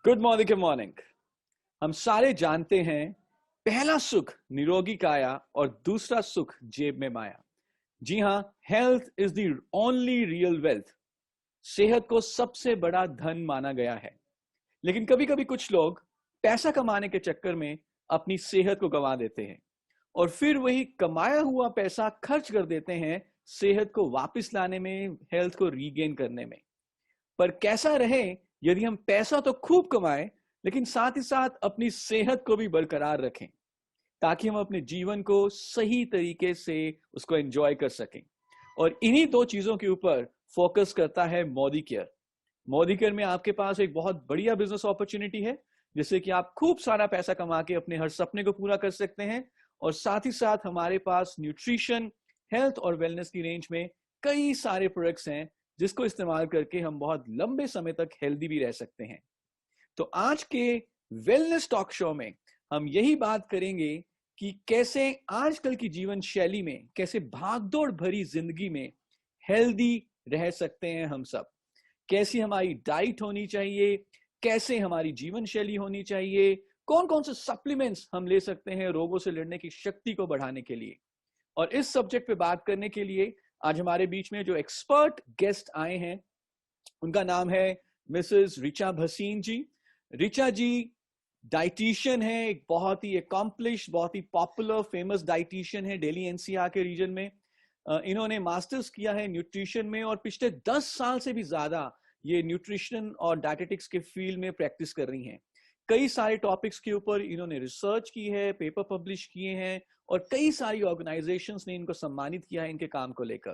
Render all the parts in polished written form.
Good morning के morning. हम सारे जानते हैं, पहला सुख निरोगी काया और दूसरा सुख जेब में माया। जी हाँ, health is the only real wealth. सेहत को सबसे बड़ा धन माना गया है। लेकिन कभी कभी कुछ लोग पैसा कमाने के चक्कर में अपनी सेहत को गंवा देते हैं और फिर वही कमाया हुआ पैसा खर्च कर देते हैं सेहत को वापस लाने में, हेल्थ को रीगेन करने में। पर कैसा रहे यदि हम पैसा तो खूब कमाएं लेकिन साथ ही साथ अपनी सेहत को भी बरकरार रखें, ताकि हम अपने जीवन को सही तरीके से उसको एंजॉय कर सकें। और इन्हीं दो चीजों के ऊपर फोकस करता है मोदी केयर। मोदी केयर में आपके पास एक बहुत बढ़िया बिजनेस अपॉर्चुनिटी है, जिससे कि आप खूब सारा पैसा कमा के अपने हर सपने को पूरा कर सकते हैं। और साथ ही साथ हमारे पास न्यूट्रिशन, हेल्थ और वेलनेस की रेंज में कई सारे प्रोडक्ट्स हैं, जिसको इस्तेमाल करके हम बहुत लंबे समय तक हेल्दी भी रह सकते हैं। तो आज के वेलनेस टॉक शो में हम यही बात करेंगे कि कैसे आजकल की जीवन शैली में, कैसे भागदौड़ भरी जिंदगी में हेल्दी रह सकते हैं हम सब। कैसी हमारी डाइट होनी चाहिए, कैसे हमारी जीवन शैली होनी चाहिए, कौन कौन से सप्लीमेंट्स हम ले सकते हैं रोगों से लड़ने की शक्ति को बढ़ाने के लिए। और इस सब्जेक्ट पे बात करने के लिए आज हमारे बीच में जो एक्सपर्ट गेस्ट आए हैं, उनका नाम है मिसेस रिचा भसीन जी। रिचा जी डाइटिशियन है, एक बहुत ही अकॉम्प्लिश, बहुत ही पॉपुलर फेमस डाइटिशियन है दिल्ली एनसीआर के रीजन में। इन्होंने मास्टर्स किया है न्यूट्रिशन में और पिछले 10 साल से भी ज्यादा ये न्यूट्रिशन और डायटेटिक्स के फील्ड में प्रैक्टिस कर रही हैं। कई सारे टॉपिक्स के ऊपर इन्होंने रिसर्च की है, पेपर पब्लिश किए हैं और कई सारी ऑर्गेनाइजेशंस ने इनको सम्मानित किया है इनके काम को लेकर।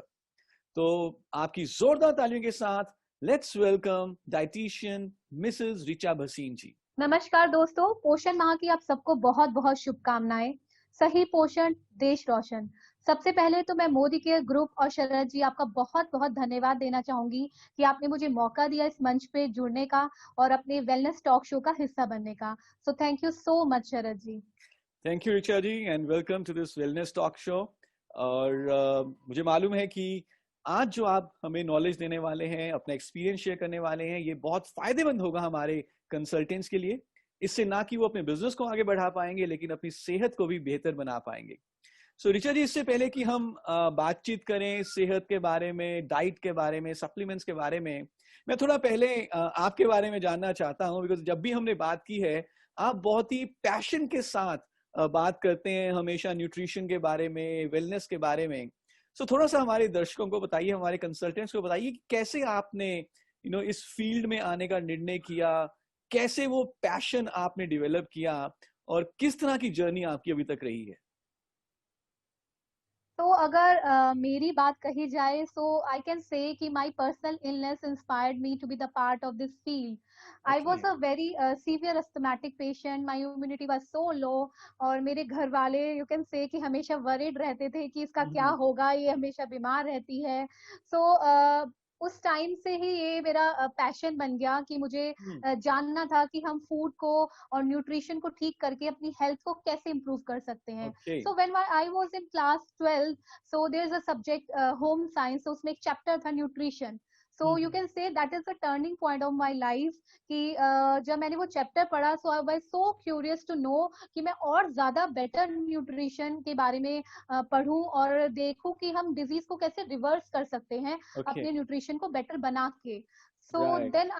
तो आपकी जोरदार तालियों के साथ let's welcome dietitian Mrs Richa Bhasin ji. नमस्कार दोस्तों, पोषण माह की आप सबको बहुत बहुत शुभकामनाएं। सही पोषण, देश रोशन। सबसे पहले तो मैं मोदी केयर ग्रुप और शरद जी, आपका बहुत बहुत धन्यवाद देना चाहूंगी कि आपने मुझे मौका दिया इस मंच पे जुड़ने का और अपने वेलनेस टॉक शो का हिस्सा बनने का। So thank you so much Sharad ji. Thank you Richa ji and welcome to this wellness talk show. और मुझे मालूम है कि आज जो आप हमें नॉलेज देने वाले हैं, अपना एक्सपीरियंस शेयर करने वाले हैं, ये बहुत फायदेमंद होगा हमारे कंसल्टेंट्स के लिए। इससे ना कि वो अपने बिजनेस को आगे बढ़ा पाएंगे, लेकिन अपनी सेहत को भी बेहतर बना पाएंगे। सो रिचा जी, इससे पहले कि हम बातचीत करें सेहत के बारे में, डाइट के बारे में, सप्लीमेंट्स के बारे में, मैं थोड़ा पहले आपके बारे में जानना चाहता हूं। बिकॉज जब भी हमने बात की है, आप बहुत ही पैशन के साथ बात करते हैं हमेशा न्यूट्रिशन के बारे में, वेलनेस के बारे में। सो थोड़ा सा हमारे दर्शकों को बताइए, हमारे कंसल्टेंट्स को बताइए कि कैसे आपने इस फील्ड में आने का निर्णय किया, कैसे वो पैशन आपने डेवलप किया और किस तरह की जर्नी आपकी अभी तक रही है। तो अगर मेरी बात कही जाए, सो आई can say that my personal illness inspired me to be the part of this field. I okay. Was a very severe asthmatic patient, my immunity was so low. और मेरे घर वाले, यू कैन से कि हमेशा worried रहते थे कि इसका क्या होगा, ये हमेशा बीमार रहती है। सो उस टाइम से ही ये मेरा पैशन बन गया कि मुझे जानना था कि हम फूड को और न्यूट्रिशन को ठीक करके अपनी हेल्थ को कैसे इम्प्रूव कर सकते हैं। Okay. So when I was in class 12, so there's a subject home science, so उसमें एक chapter था nutrition. So you can say that is the turning point of my life कि जब मैंने वो चैप्टर पढ़ा, so I was so curious to know कि मैं और ज्यादा बेटर न्यूट्रिशन के बारे में पढ़ूं और देखूं कि हम डिजीज को कैसे रिवर्स कर सकते हैं ओके। अपने न्यूट्रिशन को बेटर बना के। So right. then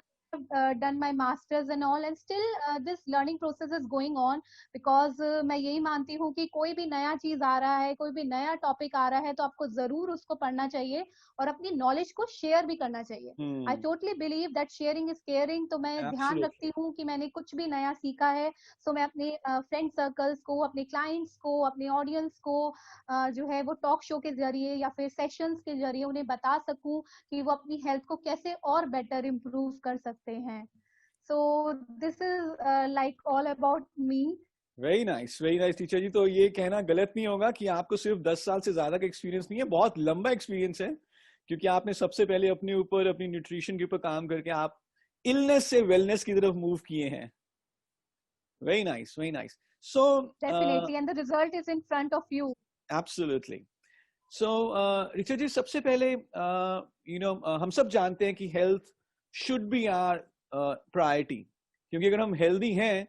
done my masters and all, and still this learning process is going on because मैं यही मानती हूँ कि कोई भी नया चीज आ रहा है, कोई भी नया टॉपिक आ रहा है, तो आपको जरूर उसको पढ़ना चाहिए और अपनी नॉलेज को शेयर भी करना चाहिए। I totally believe that sharing is caring. तो मैं ध्यान एब्सोल्युटली। रखती हूँ कि मैंने कुछ भी नया सीखा है, सो मैं अपने फ्रेंड सर्कल्स को, अपने क्लाइंट्स को, अपने ऑडियंस को जो है वो टॉक शो के जरिए या फिर सेशंस के जरिए उन्हें बता सकूं कि वो अपनी हेल्थ को कैसे और बेटर इम्प्रूव कर सकते हैं। So this is like all about me. Very nice teacher ji. तो ये कहना गलत नहीं होगा कि आपको सिर्फ 10 साल से ज्यादा का एक्सपीरियंस नहीं है, बहुत लंबा एक्सपीरियंस है। क्योंकि आपने सबसे पहले अपने ऊपर, अपनी न्यूट्रिशन के ऊपर काम करके आप इलनेस से वेलनेस की तरफ मूव किए हैं। Very nice, very nice. So definitely, and the result is in front of you. Absolutely. So Richa ji, सबसे पहले हम सब जानते हैं कि health should be our priority. क्योंकि अगर हम हेल्दी हैं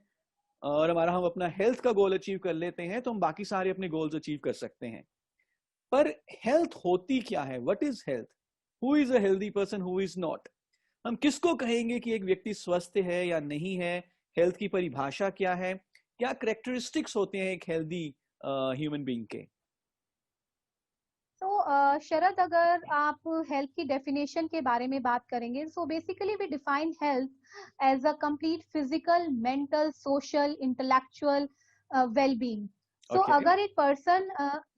और हम अपना हेल्थ का गोल अचीव कर लेते हैं तो हम बाकी सारे अपने गोल्स अचीव कर सकते हैं। पर हेल्थ होती क्या है? What is health? Who is a healthy person, who is not? हम किसको कहेंगे कि एक व्यक्ति स्वस्थ है या नहीं है? हेल्थ की परिभाषा क्या है? क्या करेक्टरिस्टिक्स होते हैं एक हेल्दी ह्यूमन बीइंग के? तो शरद, अगर आप हेल्थ की डेफिनेशन के बारे में बात करेंगे, so basically we define health as a complete physical, mental, social, intellectual well being. So okay. अगर एक पर्सन,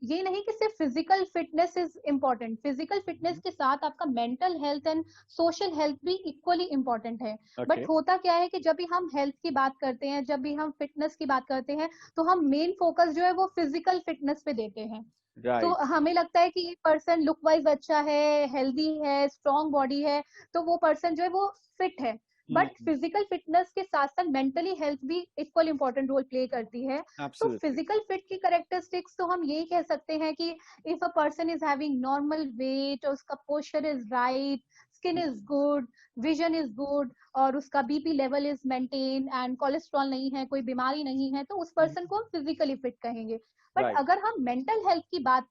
ये नहीं कि सिर्फ physical fitness is important, physical fitness के साथ आपका mental health and social health भी इक्वली इम्पोर्टेंट है। ओके। बट होता क्या है कि जब भी हम हेल्थ की बात करते हैं, जब भी हम फिटनेस की बात करते हैं, तो हम मेन फोकस जो है वो फिजिकल फिटनेस पे देते हैं। तो राइट। हमें लगता है कि ये पर्सन लुक वाइज अच्छा है, हेल्दी है, स्ट्रॉन्ग बॉडी है, तो वो पर्सन जो है वो फिट है। बट फिजिकल फिटनेस के साथ साथ मेंटली हेल्थ भी इक्वल इंपॉर्टेंट रोल प्ले करती है। तो एब्सोल्युटली। फिजिकल फिट की करेक्टरिस्टिक्स तो हम यही कह सकते हैं कि if a person is having normal weight, और उसका posture is right, skin is good, vision is good, और उसका BP level is maintain, and cholesterol नहीं है, कोई बीमारी नहीं है, तो उस पर्सन को हम फिजिकली फिट कहेंगे। But right. अगर हम मेंटल हेल्थ की बात,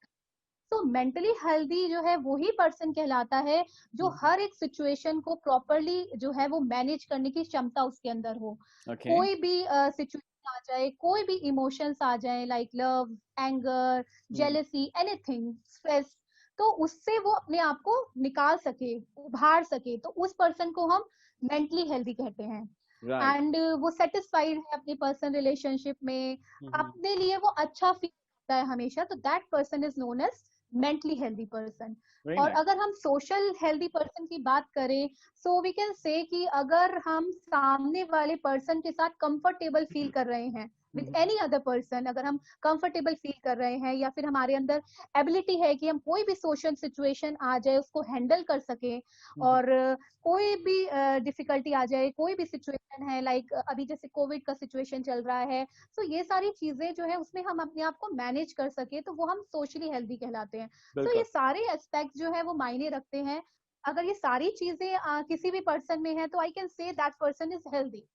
तो मेंटली हेल्दी जो है वो ही पर्सन कहलाता है जो हर एक सिचुएशन को प्रॉपरली जो है वो मैनेज करने की क्षमता उसके अंदर हो। ओके। कोई भी सिचुएशन आ जाए, कोई भी इमोशंस आ जाए, like love, anger, jealousy, anything, stress, तो उससे वो अपने आप को निकाल सके, उभार सके, तो उस पर्सन को हम मेंटली हेल्दी कहते हैं। राइट। एंड वो सेटिस्फाइड है अपनी पर्सन रिलेशनशिप में, अपने लिए वो अच्छा फील करता है हमेशा, तो that person is known as mentally healthy person. Very और नाइस। अगर हम सोशल हेल्दी पर्सन की बात करें, सो वी कैन से कि अगर हम सामने वाले पर्सन के साथ कंफर्टेबल फील कर रहे हैं, विद एनी अदर पर्सन, अगर हम कंफर्टेबल फील कर रहे हैं, या फिर हमारे अंदर एबिलिटी है कि हम कोई भी सोशल सिचुएशन आ जाए उसको हैंडल कर सके, और कोई भी डिफिकल्टी आ जाए, कोई भी सिचुएशन है, लाइक अभी जैसे कोविड का सिचुएशन चल रहा है, तो ये सारी चीजें जो है उसमें हम अपने आप को मैनेज कर सके, तो वो हम सोशली हेल्दी कहलाते हैं। तो ये बिल्कुल। सारे एस्पेक्ट जो है वो मायने रखते हैं। अगर ये सारी चीजें किसी भी पर्सन में है, तो I can say that person is healthy.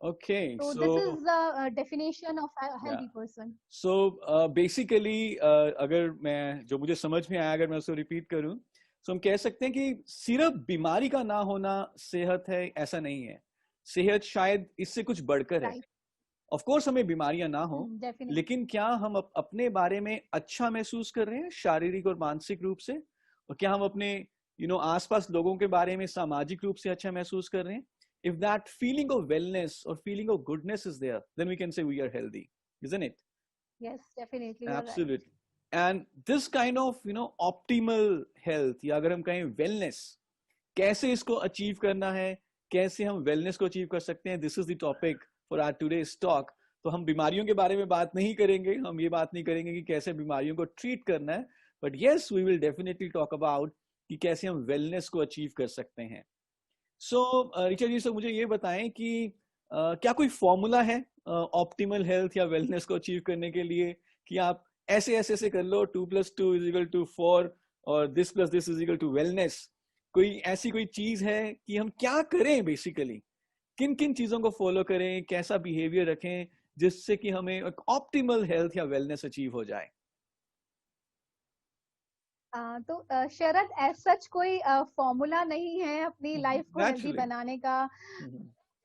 Okay. तो so this is the definition of या, हेल्दी पर्सन। सो बेसिकली अगर मैं जो मुझे समझ में आया, अगर मैं उसको रिपीट करूं, तो हम कह सकते हैं कि सिर्फ बीमारी का ना होना सेहत है, ऐसा नहीं है। सेहत शायद इससे कुछ बढ़कर है। राइट। ऑफ कोर्स हमें बीमारियां ना हो, डेफिनेटली। लेकिन क्या हम अपने बारे में अच्छा महसूस कर रहे हैं शारीरिक और मानसिक रूप से? और क्या हम अपने आसपास लोगों के बारे में सामाजिक रूप से अच्छा महसूस कर रहे हैं? If that feeling of wellness or feeling of goodness is there, then we can say we are healthy, isn't it? Yes, definitely, you are right. Absolutely. And this kind of optimal health, या अगर हम कहें wellness, कैसे इसको achieve करना है, कैसे हम वेलनेस को अचीव कर सकते हैं, this is the topic for our today's talk. तो हम बीमारियों के बारे में बात नहीं करेंगे, हम ये बात नहीं करेंगे कि कैसे बीमारियों को ट्रीट करना है, but yes we will definitely talk about कि कैसे हम वेलनेस को अचीव कर सकते हैं। सो रिचर्ड जी, सर मुझे ये बताएं कि क्या कोई फॉर्मूला है ऑप्टिमल हेल्थ या वेलनेस को अचीव करने के लिए, कि आप ऐसे ऐसे ऐसे कर लो, 2+2=4, और this+this=to वेलनेस? कोई ऐसी कोई चीज है कि हम क्या करें बेसिकली, किन किन चीजों को फॉलो करें, कैसा बिहेवियर रखें जिससे कि हमें एक ऑप्टिमल हेल्थ या वेलनेस अचीव हो जाए? तो शरद, एज सच कोई फॉर्मूला नहीं है अपनी लाइफ को हेल्दी नेचुरली। बनाने का।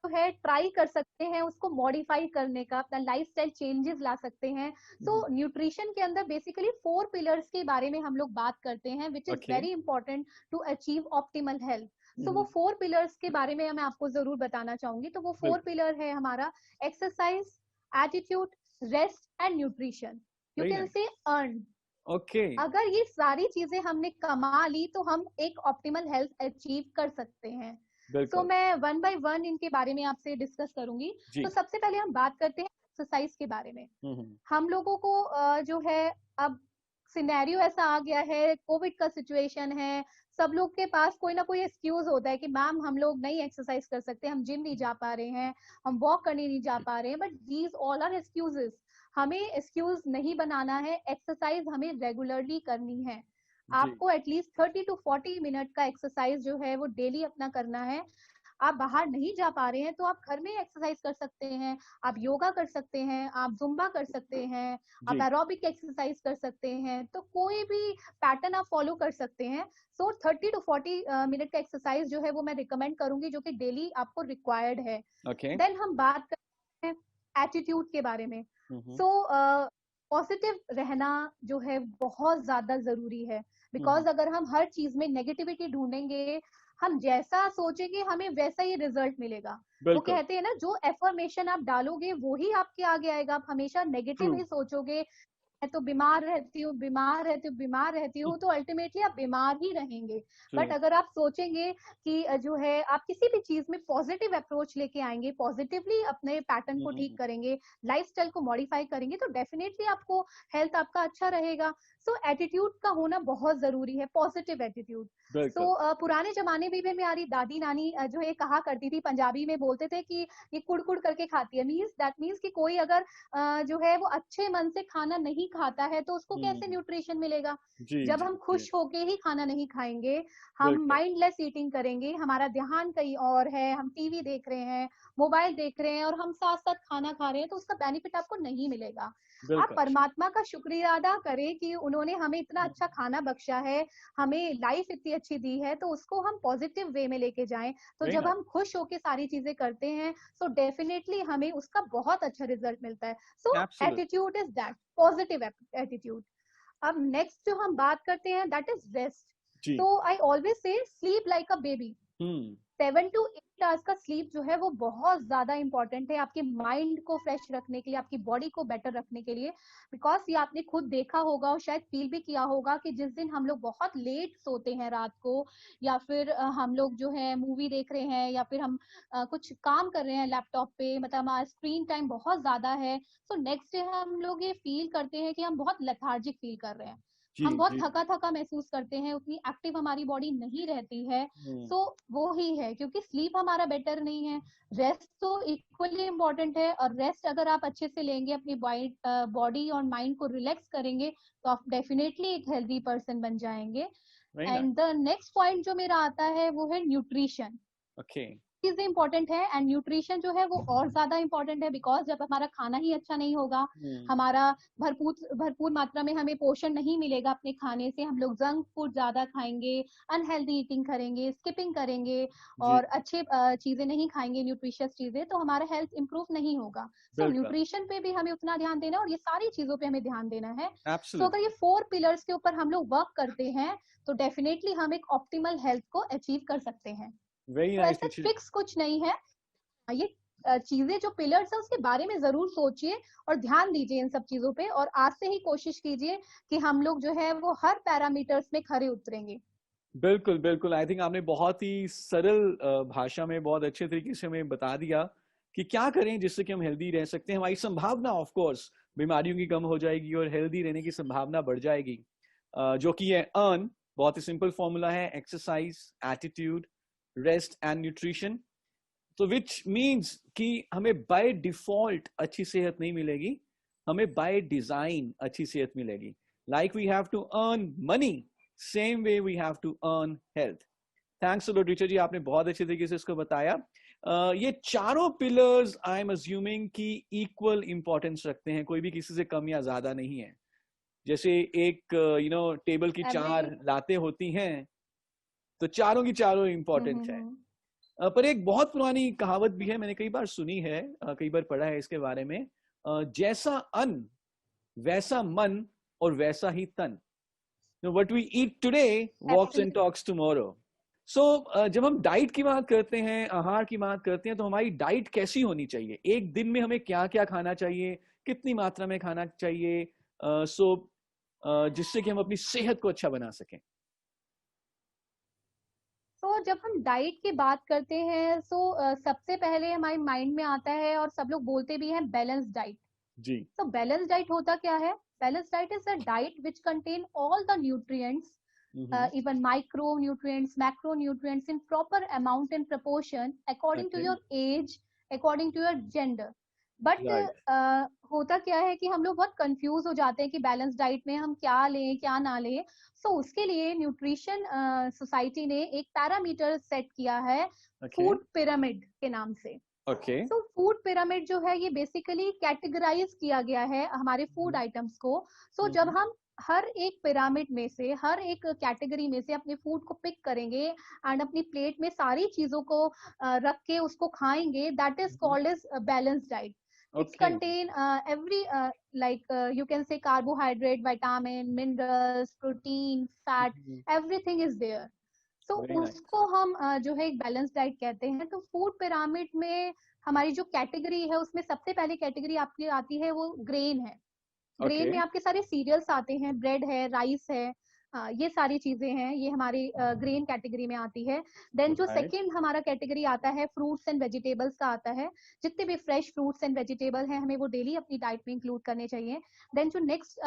तो है, ट्राई कर सकते हैं उसको मॉडिफाई करने का, अपना लाइफस्टाइल चेंजेस ला सकते हैं। तो न्यूट्रिशन के अंदर बेसिकली 4 पिलर्स के बारे में हम लोग बात करते हैं, which is okay. Very important to achieve optimal health. तो वो 4 पिलर्स के बारे में मैं आपको जरूर बताना चाहूंगी। तो वो 4 बिल्कुल। पिलर है हमारा: exercise, attitude, rest and nutrition. You very can nice. से अर्न। ओके। अगर ये सारी चीजें हमने कमा ली, तो हम एक ऑप्टिमल हेल्थ अचीव कर सकते हैं। सो बिल्कुल। मैं वन बाय वन इनके बारे में आपसे डिस्कस करूंगी। जी। तो सबसे पहले हम बात करते हैं एक्सरसाइज के बारे में। हम्म। हम लोगों को जो है, अब सिनेरियो ऐसा आ गया है, कोविड का सिचुएशन है, सब लोग के पास कोई ना कोई एक्सक्यूज होता है कि मैम हम लोग नहीं एक्सरसाइज कर सकते, हम जिम नहीं जा पा रहे हैं, हम वॉक करने नहीं जा पा रहे हैं। But these all are excuses. हमें एक्सक्यूज नहीं बनाना है, एक्सरसाइज हमें रेगुलरली करनी है। जी। आपको एटलीस्ट 30 to 40 मिनट का एक्सरसाइज जो है वो डेली अपना करना है। आप बाहर नहीं जा पा रहे हैं तो आप घर में एक्सरसाइज कर सकते हैं, आप योगा कर सकते हैं, आप जुम्बा कर सकते हैं, आप जी। एरोबिक एक्सरसाइज कर सकते हैं, तो कोई भी पैटर्न आप फॉलो कर सकते हैं। सो 30 to 40 मिनट का एक्सरसाइज जो है वो मैं रिकमेंड करूंगी, जो कि डेली आपको रिक्वायर्ड है। ओके। देन हम बात करते हैं एटीट्यूड के बारे में। हम्म। सो पॉजिटिव रहना जो है बहुत ज्यादा जरूरी है, बिकॉज अगर हम हर चीज में नेगेटिविटी ढूंढेंगे, हम जैसा सोचेंगे हमें वैसा ही रिजल्ट मिलेगा। वो बिल्कुल। कहते हैं ना, जो एफर्मेशन आप डालोगे वो ही आपके आगे आएगा। आप हमेशा ट्रू। नेगेटिव ही सोचोगे, मैं तो बीमार रहती हूँ, बीमार रहती हूँ, बीमार रहती हूँ, तो अल्टीमेटली आप बीमार ही रहेंगे। ट्रू। बट अगर आप सोचेंगे कि जो है आप किसी भी चीज में पॉजिटिव अप्रोच लेके आएंगे, पॉजिटिवली अपने पैटर्न को ठीक करेंगे, लाइफस्टाइल को मॉडिफाई करेंगे, तो डेफिनेटली आपको हेल्थ आपका अच्छा रहेगा। सो एटीट्यूड का होना बहुत जरूरी है, पॉजिटिव एटीट्यूड। बिल्कुल। सो पुराने जमाने में भी हमारी दादी नानी जो है कहा करती थी, पंजाबी में बोलते थे कि ये कुड़ करके खाती है। मीन्स दैट मीन्स कि कोई अगर जो है वो अच्छे मन से खाना नहीं खाता है तो उसको कैसे हम्म। न्यूट्रिशन मिलेगा। जी जब जी हम जी। खुश होके ही खाना नहीं खाएंगे, हम बिल्कुल। माइंडलेस ईटिंग करेंगे, हमारा ध्यान कहीं और है, हम टीवी देख रहे हैं, मोबाइल देख रहे हैं और हम साथ साथ खाना खा रहे हैं, तो उसका बेनिफिट आपको नहीं मिलेगा। आप बिल्कुल। परमात्मा का शुक्रिया अदा करें कि उन्होंने हमें इतना अच्छा खाना बख्शा है, हमें लाइफ इतनी अच्छी दी है, तो उसको हम पॉजिटिव वे में लेके जाएं। तो वेरी जब नाइस। हम खुश होके सारी चीजें करते हैं, सो डेफिनेटली हमें उसका बहुत अच्छा रिजल्ट मिलता है। So absolute. Attitude is that, positive attitude. अब नेक्स्ट जो हम बात करते हैं दैट इज रेस्ट। जी। तो I always say sleep like a baby. Hmm. 7 to 8 hours का स्लीप जो है वो बहुत ज्यादा इंपॉर्टेंट है आपके माइंड को फ्रेश रखने के लिए, आपकी बॉडी को बेटर रखने के लिए। बिकॉज ये आपने खुद देखा होगा और शायद फील भी किया होगा कि जिस दिन हम लोग बहुत लेट सोते हैं रात को, या फिर हम लोग जो है मूवी देख रहे हैं, या फिर हम कुछ काम कर रहे हैं लैपटॉप पे, मतलब हमारा स्क्रीन टाइम बहुत ज्यादा है, तो नेक्स्ट डे हम लोग ये फील करते हैं कि हम बहुत लेथार्जिक फील कर रहे हैं, जी हम बहुत जी। थका थका महसूस करते हैं, उतनी एक्टिव हमारी बॉडी नहीं रहती है। हम्म। सो वो ही है, क्योंकि स्लीप हमारा बेटर नहीं है। रेस्ट तो इक्वली इम्पोर्टेंट है, और रेस्ट अगर आप अच्छे से लेंगे, अपनी बॉडी और माइंड को रिलैक्स करेंगे, तो आप डेफिनेटली एक हेल्दी पर्सन बन जाएंगे। Very nice. And the next point जो मेरा आता है वो है न्यूट्रिशन। ओके। चीजें इंपॉर्टेंट है, एंड न्यूट्रिशन जो है वो और ज्यादा इंपॉर्टेंट है, बिकॉज जब हमारा खाना ही अच्छा नहीं होगा, हम्म। हमारा भरपूर भरपूर मात्रा में हमें पोषण नहीं मिलेगा अपने खाने से, हम लोग जंक फूड ज्यादा खाएंगे, अनहेल्दी ईटिंग करेंगे, स्किपिंग करेंगे, जी। और अच्छे चीजें नहीं खाएंगे, न्यूट्रिशियस चीजें, तो हमारा हेल्थ इंप्रूव नहीं होगा। सो बिल्कुल। न्यूट्रिशन पे भी हमें उतना ध्यान देना है, और ये सारी चीजों पे हमें ध्यान देना है। सो अगर एब्सोल्युटली। ये 4 पिलर्स के ऊपर हम लोग वर्क करते हैं, तो डेफिनेटली हम एक ऑप्टिमल हेल्थ को अचीव कर सकते हैं। वेरी तो नाइस ऐसे टीचर। फिक्स कुछ नहीं है। ये चीजें जो पिलर्स है उसके बारे में जरूर सोचिए और ध्यान दीजिए इन सब चीजों पे, और आज से ही कोशिश कीजिए कि हम लोग जो है वो हर पैरामीटर्स में खरे उतरेंगे। बिल्कुल बिल्कुल। आई थिंक आपने बहुत ही सरल भाषा में बहुत अच्छे तरीके से हमें बता दिया कि क्या करें जिससे कि हम हेल्दी रह सकते हैं। हमारी संभावना ऑफ कोर्स बीमारियों की कम हो जाएगी और हेल्दी रहने की संभावना बढ़ जाएगी, जो कि है अर्न। बहुत ही सिंपल फॉर्मूला है, exercise, attitude, rest and nutrition. तो विच मीन्स कि हमें बाय डिफॉल्ट अच्छी सेहत नहीं मिलेगी, हमें बाय डिजाइन अच्छी सेहत मिलेगी। Like we have to earn money, same way we have to earn health. Thanks a lot teacher ji, आपने बहुत अच्छे तरीके से इसको बताया। ये चारों पिलर्स आई एम अज्यूमिंग कि इक्वल इंपॉर्टेंस रखते हैं, कोई भी किसी से कम या ज्यादा नहीं है। जैसे एक टेबल की एग्री। 4 लातें होती हैं, तो चारों की चारों इंपॉर्टेंट है। हम्म। पर एक बहुत पुरानी कहावत भी है, मैंने कई बार सुनी है, कई बार पढ़ा है इसके बारे में। जैसा अन्न वैसा मन और वैसा ही तन। What we eat today walks and absolutely. Talks tomorrow. So जब हम डाइट की बात करते हैं, आहार की बात करते हैं, तो हमारी डाइट कैसी होनी चाहिए? एक दिन में हमें क्या क्या खाना चाहिए, कितनी मात्रा में खाना चाहिए, जिससे कि हम अपनी सेहत को अच्छा बना सकें? तो जब हम डाइट की बात करते हैं, सबसे पहले हमारे माइंड में आता है, और सब लोग बोलते भी हैं, बैलेंस डाइट। जी। तो बैलेंस डाइट होता क्या है? Balance diet is a diet which contain all the nutrients, even micronutrients, macronutrients in proper amount and proportion according to okay. your age, according to your gender. But right. होता क्या है कि हम लोग बहुत कंफ्यूज हो जाते हैं कि बैलेंस डाइट में हम क्या लें क्या ना लें। सो उसके लिए न्यूट्रिशन सोसाइटी ने एक पैरामीटर सेट किया है ओके। फूड पिरामिड के नाम से। ओके। सो फूड पिरामिड जो है ये बेसिकली कैटेगराइज किया गया है हमारे फूड हम्म। आइटम्स को। सो जब हम्म। हम हर एक पिरामिड में से हर एक कैटेगरी में से अपने फूड को पिक करेंगे एंड अपनी प्लेट में सारी चीजों को रख के उसको खाएंगे, that is hmm. Called as balance diet. It's okay. contain every you can say carbohydrate, vitamin, minerals, protein, fat, everything is there. So very nice. उसको हम जो है एक बैलेंस डाइट कहते हैं। तो फूड पिरामिड में हमारी जो कैटेगरी है उसमें सबसे पहली कैटेगरी आपकी आती है वो ग्रेन है। ओके। ग्रेन में आपके सारे सीरियल्स आते हैं, ब्रेड है, राइस है, ये सारी चीजें हैं, ये हमारी ग्रेन कैटेगरी में आती है। देन जो राइट। सेकंड हमारा कैटेगरी आता है फ्रूट्स एंड वेजिटेबल्स का आता है। जितने भी फ्रेश फ्रूट्स एंड वेजिटेबल हैं हमें वो डेली अपनी डाइट में इंक्लूड करने चाहिए। देन जो नेक्स्ट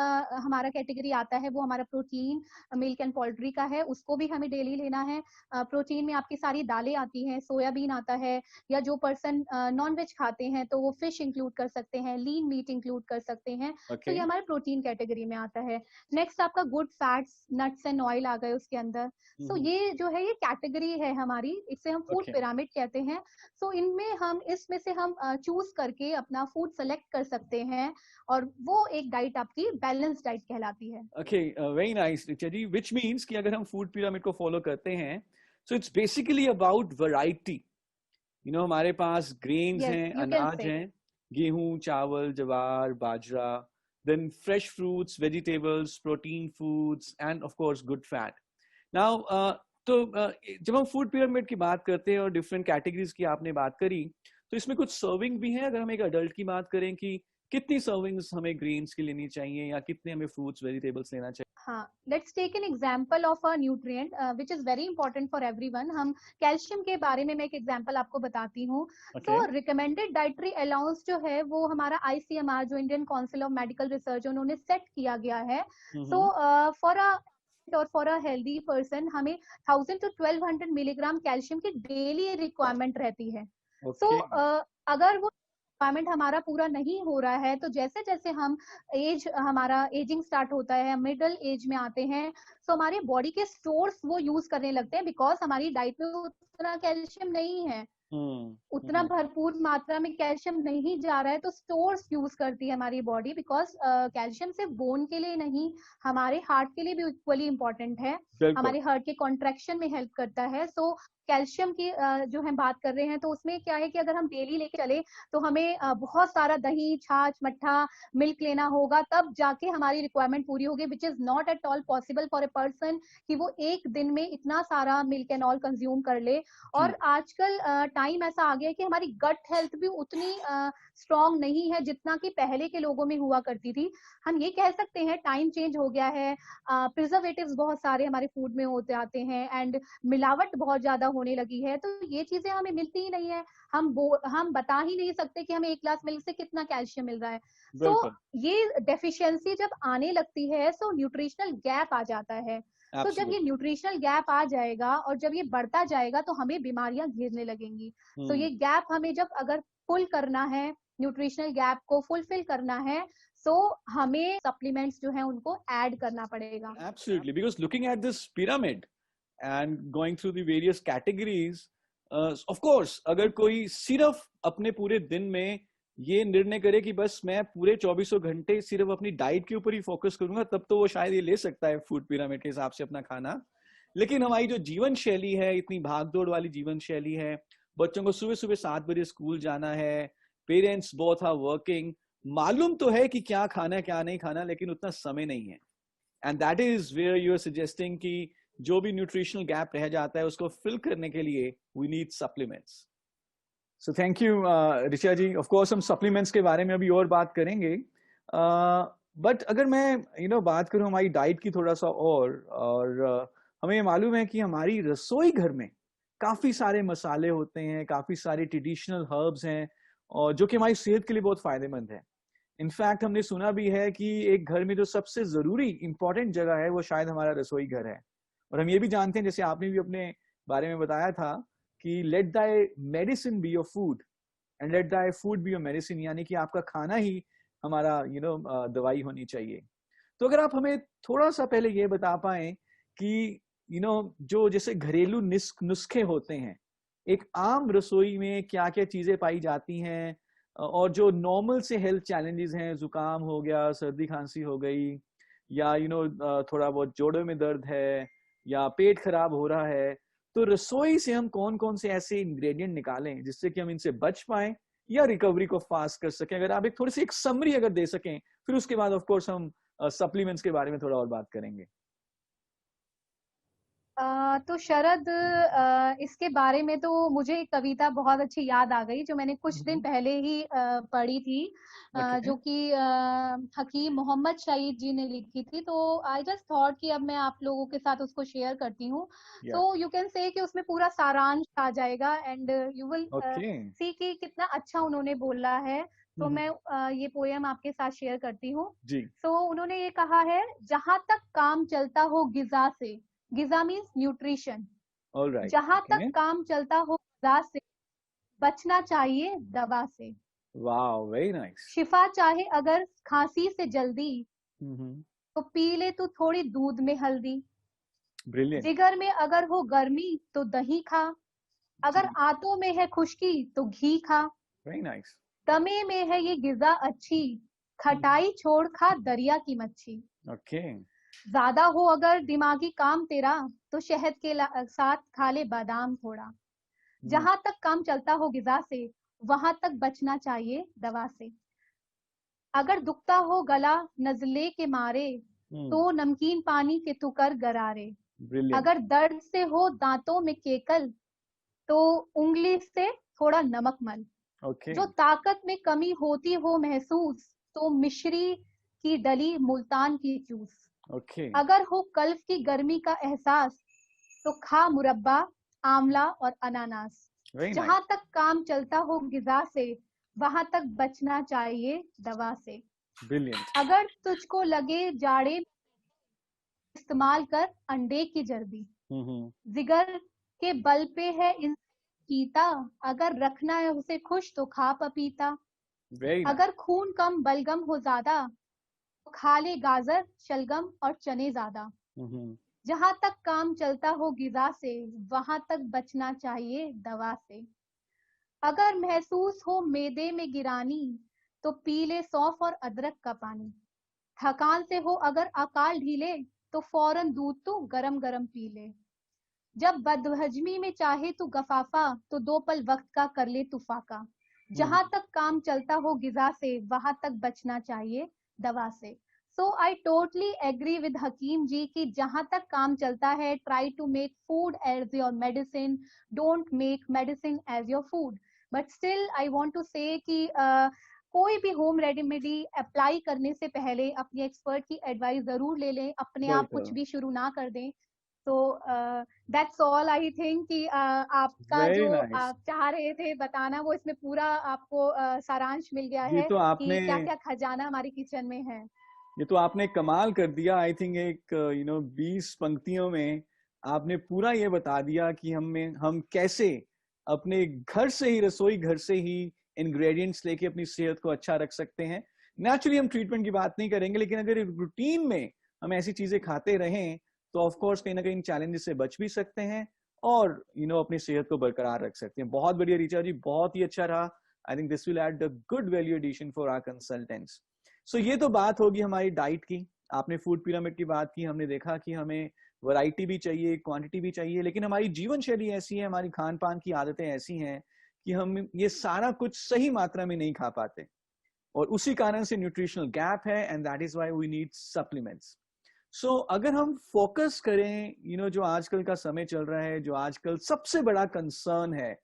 हमारा कैटेगरी आता है वो हमारा प्रोटीन, मिल्क एंड पोल्ट्री का है, उसको भी हमें डेली लेना है। प्रोटीन में आपकी सारी दालें आती हैं, सोयाबीन आता है, या जो पर्सन नॉन वेज खाते हैं तो वो फिश इंक्लूड कर सकते हैं, लीन मीट इंक्लूड कर सकते हैं। तो ओके। ये हमारे प्रोटीन कैटेगरी में आता है। नेक्स्ट आपका good fats, nuts and oil आ गए उसके अंदर। सो ये जो है ये कैटेगरी है हमारी, इसे हम फूड ओके। पिरामिड कहते हैं। सो इनमें हम इसमें से हम चूज करके अपना फूड सेलेक्ट कर सकते हैं और वो एक डाइट आपकी बैलेंस डाइट कहलाती है। Okay. Very nice Richa ji, which means कि अगर हम फूड पिरामिड को फॉलो करते हैं, so it's basically about variety. हमारे पास ग्रेन्स यस हैं, यू कैन अनाज से। हैं, गेहूं, चावल, जवार, बाजरा, then fresh fruits, vegetables, protein foods, and of course good fat. Now, तो जब हम फूड पिरामिड की बात करते हैं और डिफरेंट कैटेगरीज की आपने बात करी, तो इसमें कुछ सर्विंग भी है। अगर हम एक अडल्ट की बात करें कि कितनी सर्विंग्स हमें ग्रेन्स की लेनी चाहिए या कितने हमें फ्रूट्स वेजिटेबल्स लेना चाहिए? हाँ, let's take an example of a nutrient which is very important for everyone. हम कैल्शियम के बारे में मैं एक एग्जांपल आपको बताती हूँ। Okay. So recommended dietary allowance जो है वो हमारा आईसीएमआर, जो Indian Council of Medical Research, उन्होंने सेट किया गया है। सो फॉर अ और फॉर अ हेल्दी पर्सन हमें 1000 to 1200 मिलीग्राम कैल्शियम की डेली रिक्वायरमेंट रहती है। सो अगर वो रिक्वायरमेंट हमारा पूरा नहीं हो रहा है तो जैसे जैसे हम हमारा एजिंग स्टार्ट होता है, मिडिल एज में आते हैं, तो हमारे बॉडी के स्टोर्स वो यूज करने लगते हैं, बिकॉज हमारी डाइट में उतना कैल्शियम नहीं है, उतना भरपूर मात्रा में कैल्शियम नहीं जा रहा है, तो स्टोर्स यूज करती है हमारी बॉडी। बिकॉज कैल्शियम सिर्फ बोन के लिए नहीं, हमारे हार्ट के लिए भी इक्वली इंपॉर्टेंट है, हमारे हार्ट के कॉन्ट्रैक्शन में हेल्प करता है। सो कैल्शियम की जो हम बात कर रहे हैं तो उसमें क्या है कि अगर हम डेली लेके चले तो हमें बहुत सारा दही, छाछ, मट्ठा, मिल्क लेना होगा, तब जाके हमारी रिक्वायरमेंट पूरी होगी, which is not at all possible for a person कि वो एक दिन में इतना सारा मिल्क एंड ऑल कंज्यूम कर ले। और आजकल टाइम ऐसा आ गया है कि हमारी गट हेल्थ भी उतनी स्ट्रांग नहीं है जितना कि पहले के लोगों में हुआ करती थी। हम ये कह सकते हैं टाइम चेंज हो गया है, प्रिजर्वेटिव्स बहुत सारे हमारे फूड में होते आते हैं एंड मिलावट बहुत ज्यादा होने लगी है, तो ये चीजें हमें मिलती ही नहीं है। हम बता ही नहीं सकते कि हमें एक ग्लास मिल्क से कितना कैल्शियम मिल रहा है। तो ये डेफिशिएंसी जब आने लगती है तो न्यूट्रिशनल गैप आ जाता है। तो जब ये न्यूट्रिशनल गैप आ जाएगा और जब ये बढ़ता जाएगा तो हमें बीमारियां घेरने लगेंगी। तो ये गैप हमें जब अगर फुल करना है, न्यूट्रिशनल गैप को फुलफिल करना है, तो हमें सप्लीमेंट्स जो है उनको ऐड करना पड़ेगा। Absolutely, because looking at this pyramid and going through the various categories, of course, अगर कोई सिर्फ अपने पूरे दिन में ये निर्णय करे कि बस मैं पूरे 24 घंटे सिर्फ अपनी डाइट के ऊपर ही फोकस करूंगा, तब तो वो शायद ये ले सकता है फूड पिरामिड के हिसाब से अपना खाना। लेकिन हमारी जो जीवन शैली है, इतनी भागदौड़ वाली जीवन शैली है, बच्चों को सुबह सुबह 7 बजे स्कूल जाना है, पेरेंट्स बोथ आर वर्किंग, मालूम तो है कि क्या खाना है क्या नहीं खाना, लेकिन उतना समय नहीं है। And that is where you are suggesting कि जो भी न्यूट्रिशनल गैप रह जाता है उसको फिल करने के लिए we need supplements. So thank you Richa ji. Of course हम सप्लीमेंट्स के बारे में अभी और बात करेंगे, बट अगर मैं बात करूं हमारी डाइट की थोड़ा सा और हमें मालूम है कि हमारी रसोई घर में काफी सारे मसाले होते हैं, काफी सारे ट्रेडिशनल हर्ब्स हैं, और जो कि हमारी सेहत के लिए बहुत फायदेमंद है। इनफैक्ट हमने सुना भी है कि एक घर में जो सबसे जरूरी इंपॉर्टेंट जगह है वो शायद हमारा रसोई घर है। और हम ये भी जानते हैं, जैसे आपने भी अपने बारे में बताया था, कि let thy medicine be your food. And let the food be your medicine, यानी कि आपका खाना ही हमारा दवाई होनी चाहिए। तो अगर आप हमें थोड़ा सा पहले ये बता पाए कि जो जैसे घरेलू नुस्खे होते हैं, एक आम रसोई में क्या क्या चीजें पाई जाती हैं, और जो नॉर्मल से हेल्थ चैलेंजेस हैं, जुकाम हो गया, सर्दी खांसी हो गई, या थोड़ा बहुत जोड़ों में दर्द है, या पेट खराब हो रहा है, तो रसोई से हम कौन कौन से ऐसे इंग्रेडिएंट निकालें जिससे कि हम इनसे बच पाए या रिकवरी को फास्ट कर सकें? अगर आप एक थोड़ी सी एक समरी अगर दे सकें, फिर उसके बाद ऑफ कोर्स हम सप्लीमेंट्स के बारे में थोड़ा और बात करेंगे। तो शरद, इसके बारे में तो मुझे एक कविता बहुत अच्छी याद आ गई जो मैंने कुछ दिन पहले ही पढ़ी थी, ओके। जो कि हकीम मोहम्मद शहीद जी ने लिखी थी। तो आई जस्ट थॉट कि अब मैं आप लोगों के साथ उसको शेयर करती हूँ। या सो यू कैन से कि उसमें पूरा सारांश आ जाएगा एंड यू विल ओके। सी कि कितना अच्छा उन्होंने बोला है। तो मैं ये पोयम आपके साथ शेयर करती हूँ। जी। सो उन्होंने ये कहा है, जहां तक काम चलता हो गिजा से, गिजा मीन्स न्यूट्रिशन, ऑलराइट। जहां तक ओके। काम चलता हो गिजा से, बचना चाहिए दवा से। Wow, very nice. शिफा चाहे अगर खांसी से जल्दी, तो पी ले तू थोड़ी दूध में हल्दी। ब्रिलियंट। जिगर में अगर हो गर्मी तो दही खा, अगर जी। आंतों में है खुश्की तो घी खा। Very nice. दमे में है ये गिजा अच्छी, खटाई छोड़ खा दरिया की मच्छी। ओके। ज्यादा हो अगर दिमागी काम तेरा, तो शहद के साथ खा ले बादाम थोड़ा। जहां तक काम चलता हो गिजा से, वहां तक बचना चाहिए दवा से। अगर दुखता हो गला नजले के मारे, तो नमकीन पानी के तू कर गरारे। ब्रिलियंट। अगर दर्द से हो दांतों में केकल, तो उंगली से थोड़ा नमक मल। ओके। जो ताकत में कमी होती हो महसूस, तो मिश्री की डली मुल्तान की जूस। ओके। अगर हो कल्फ की गर्मी का एहसास, तो खा मुरब्बा आंवला और अनानास। वेरी जहां नाइस। तक काम चलता हो गिजा से, वहां तक बचना चाहिए दवा से। ब्रिलियंट। अगर तुझको लगे जाड़े, इस्तेमाल कर अंडे की जर्दी। जिगर के बल पे है इन कीता, अगर रखना है उसे खुश तो खा पपीता। Very nice. अगर खून कम बलगम हो ज्यादा, तो खा ले गाजर शलगम और चने ज्यादा। जहां तक काम चलता हो गिजा से, वहां तक बचना चाहिए दवा से। अगर महसूस हो मेदे में गिरानी, तो पी ले सौंफ और अदरक का पानी। थकान से हो अगर अकाल ढीले, तो फौरन दूध तो गरम गरम पी ले। जब बदहजमी में चाहे तू गफाफा, तो 2 पल वक्त का कर ले तू फाका। जहां तक काम चलता हो गिजा से, वहां तक बचना चाहिए दवा से। So I totally agree with Hakim ji कि जहां तक काम चलता है, try to make food as your medicine, don't make medicine as your food. But still I want to say कि कोई भी होम रेमेडी अप्लाई करने से पहले अपने एक्सपर्ट की एडवाइस जरूर ले लें, अपने आप कुछ बिल्कुल। भी शुरू ना कर दें। तो दैट्स ऑल आई थिंक कि आपका वेरी जो नाइस। आप चाह रहे थे बताना, वो इसमें पूरा आपको सारांश मिल गया ये है तो कि आपने क्या क्या खजाना हमारे किचन में है। ये तो आपने कमाल कर दिया। आई थिंक एक 20 पंक्तियों में आपने पूरा ये बता दिया कि हम कैसे अपने घर से ही, रसोई घर से ही इंग्रेडिएंट्स लेके अपनी सेहत को अच्छा रख सकते हैं। नेचुरली हम ट्रीटमेंट की बात नहीं करेंगे, लेकिन अगर रूटीन में हम ऐसी चीजें खाते रहें तो ऑफ कोर्स कहीं ना कहीं चैलेंजेस से बच भी सकते हैं और अपनी सेहत को बरकरार रख सकते हैं। बहुत बढ़िया ऋचा जी, बहुत ही अच्छा रहा। I think this will add the good value addition for our consultants. So ये तो बात होगी हमारी डाइट की। आपने फूड पिरामिड की बात की, हमने देखा कि हमें वैरायटी भी चाहिए, क्वांटिटी भी चाहिए, लेकिन हमारी जीवन शैली ऐसी है, हमारी खान पान की आदतें ऐसी हैं कि हम ये सारा कुछ सही मात्रा में नहीं खा पाते, और उसी कारण से न्यूट्रिशनल गैप है, and that is why we need supplements. So अगर हम फोकस करें, जो आजकल का समय चल रहा है, जो आजकल सबसे बड़ा कंसर्न है,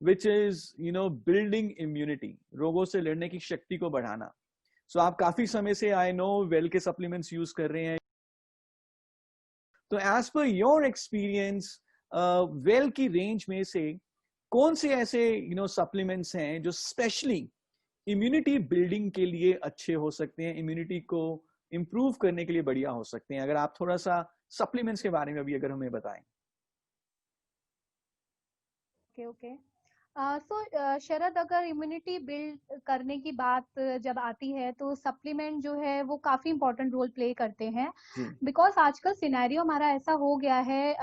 विच इज बिल्डिंग इम्यूनिटी, रोगों से लड़ने की शक्ति को बढ़ाना। सो आप काफी समय से आई नो वेल के सप्लीमेंट्स यूज कर रहे हैं। तो एज पर योर एक्सपीरियंस, वेल की रेंज में से कौन से ऐसे सप्लीमेंट्स हैं जो स्पेशली इम्यूनिटी बिल्डिंग के लिए अच्छे हो सकते हैं, इम्यूनिटी को इंप्रूव करने के लिए बढ़िया हो सकते हैं? अगर आप थोड़ा सा सप्लीमेंट्स के बारे में भी अगर हमें बताएं। Okay okay. शरद, अगर इम्यूनिटी बिल्ड करने की बात जब आती है तो सप्लीमेंट जो है वो काफी इंपॉर्टेंट रोल प्ले करते हैं, जी। बिकॉज आजकल सिनेरियो हमारा ऐसा हो गया है,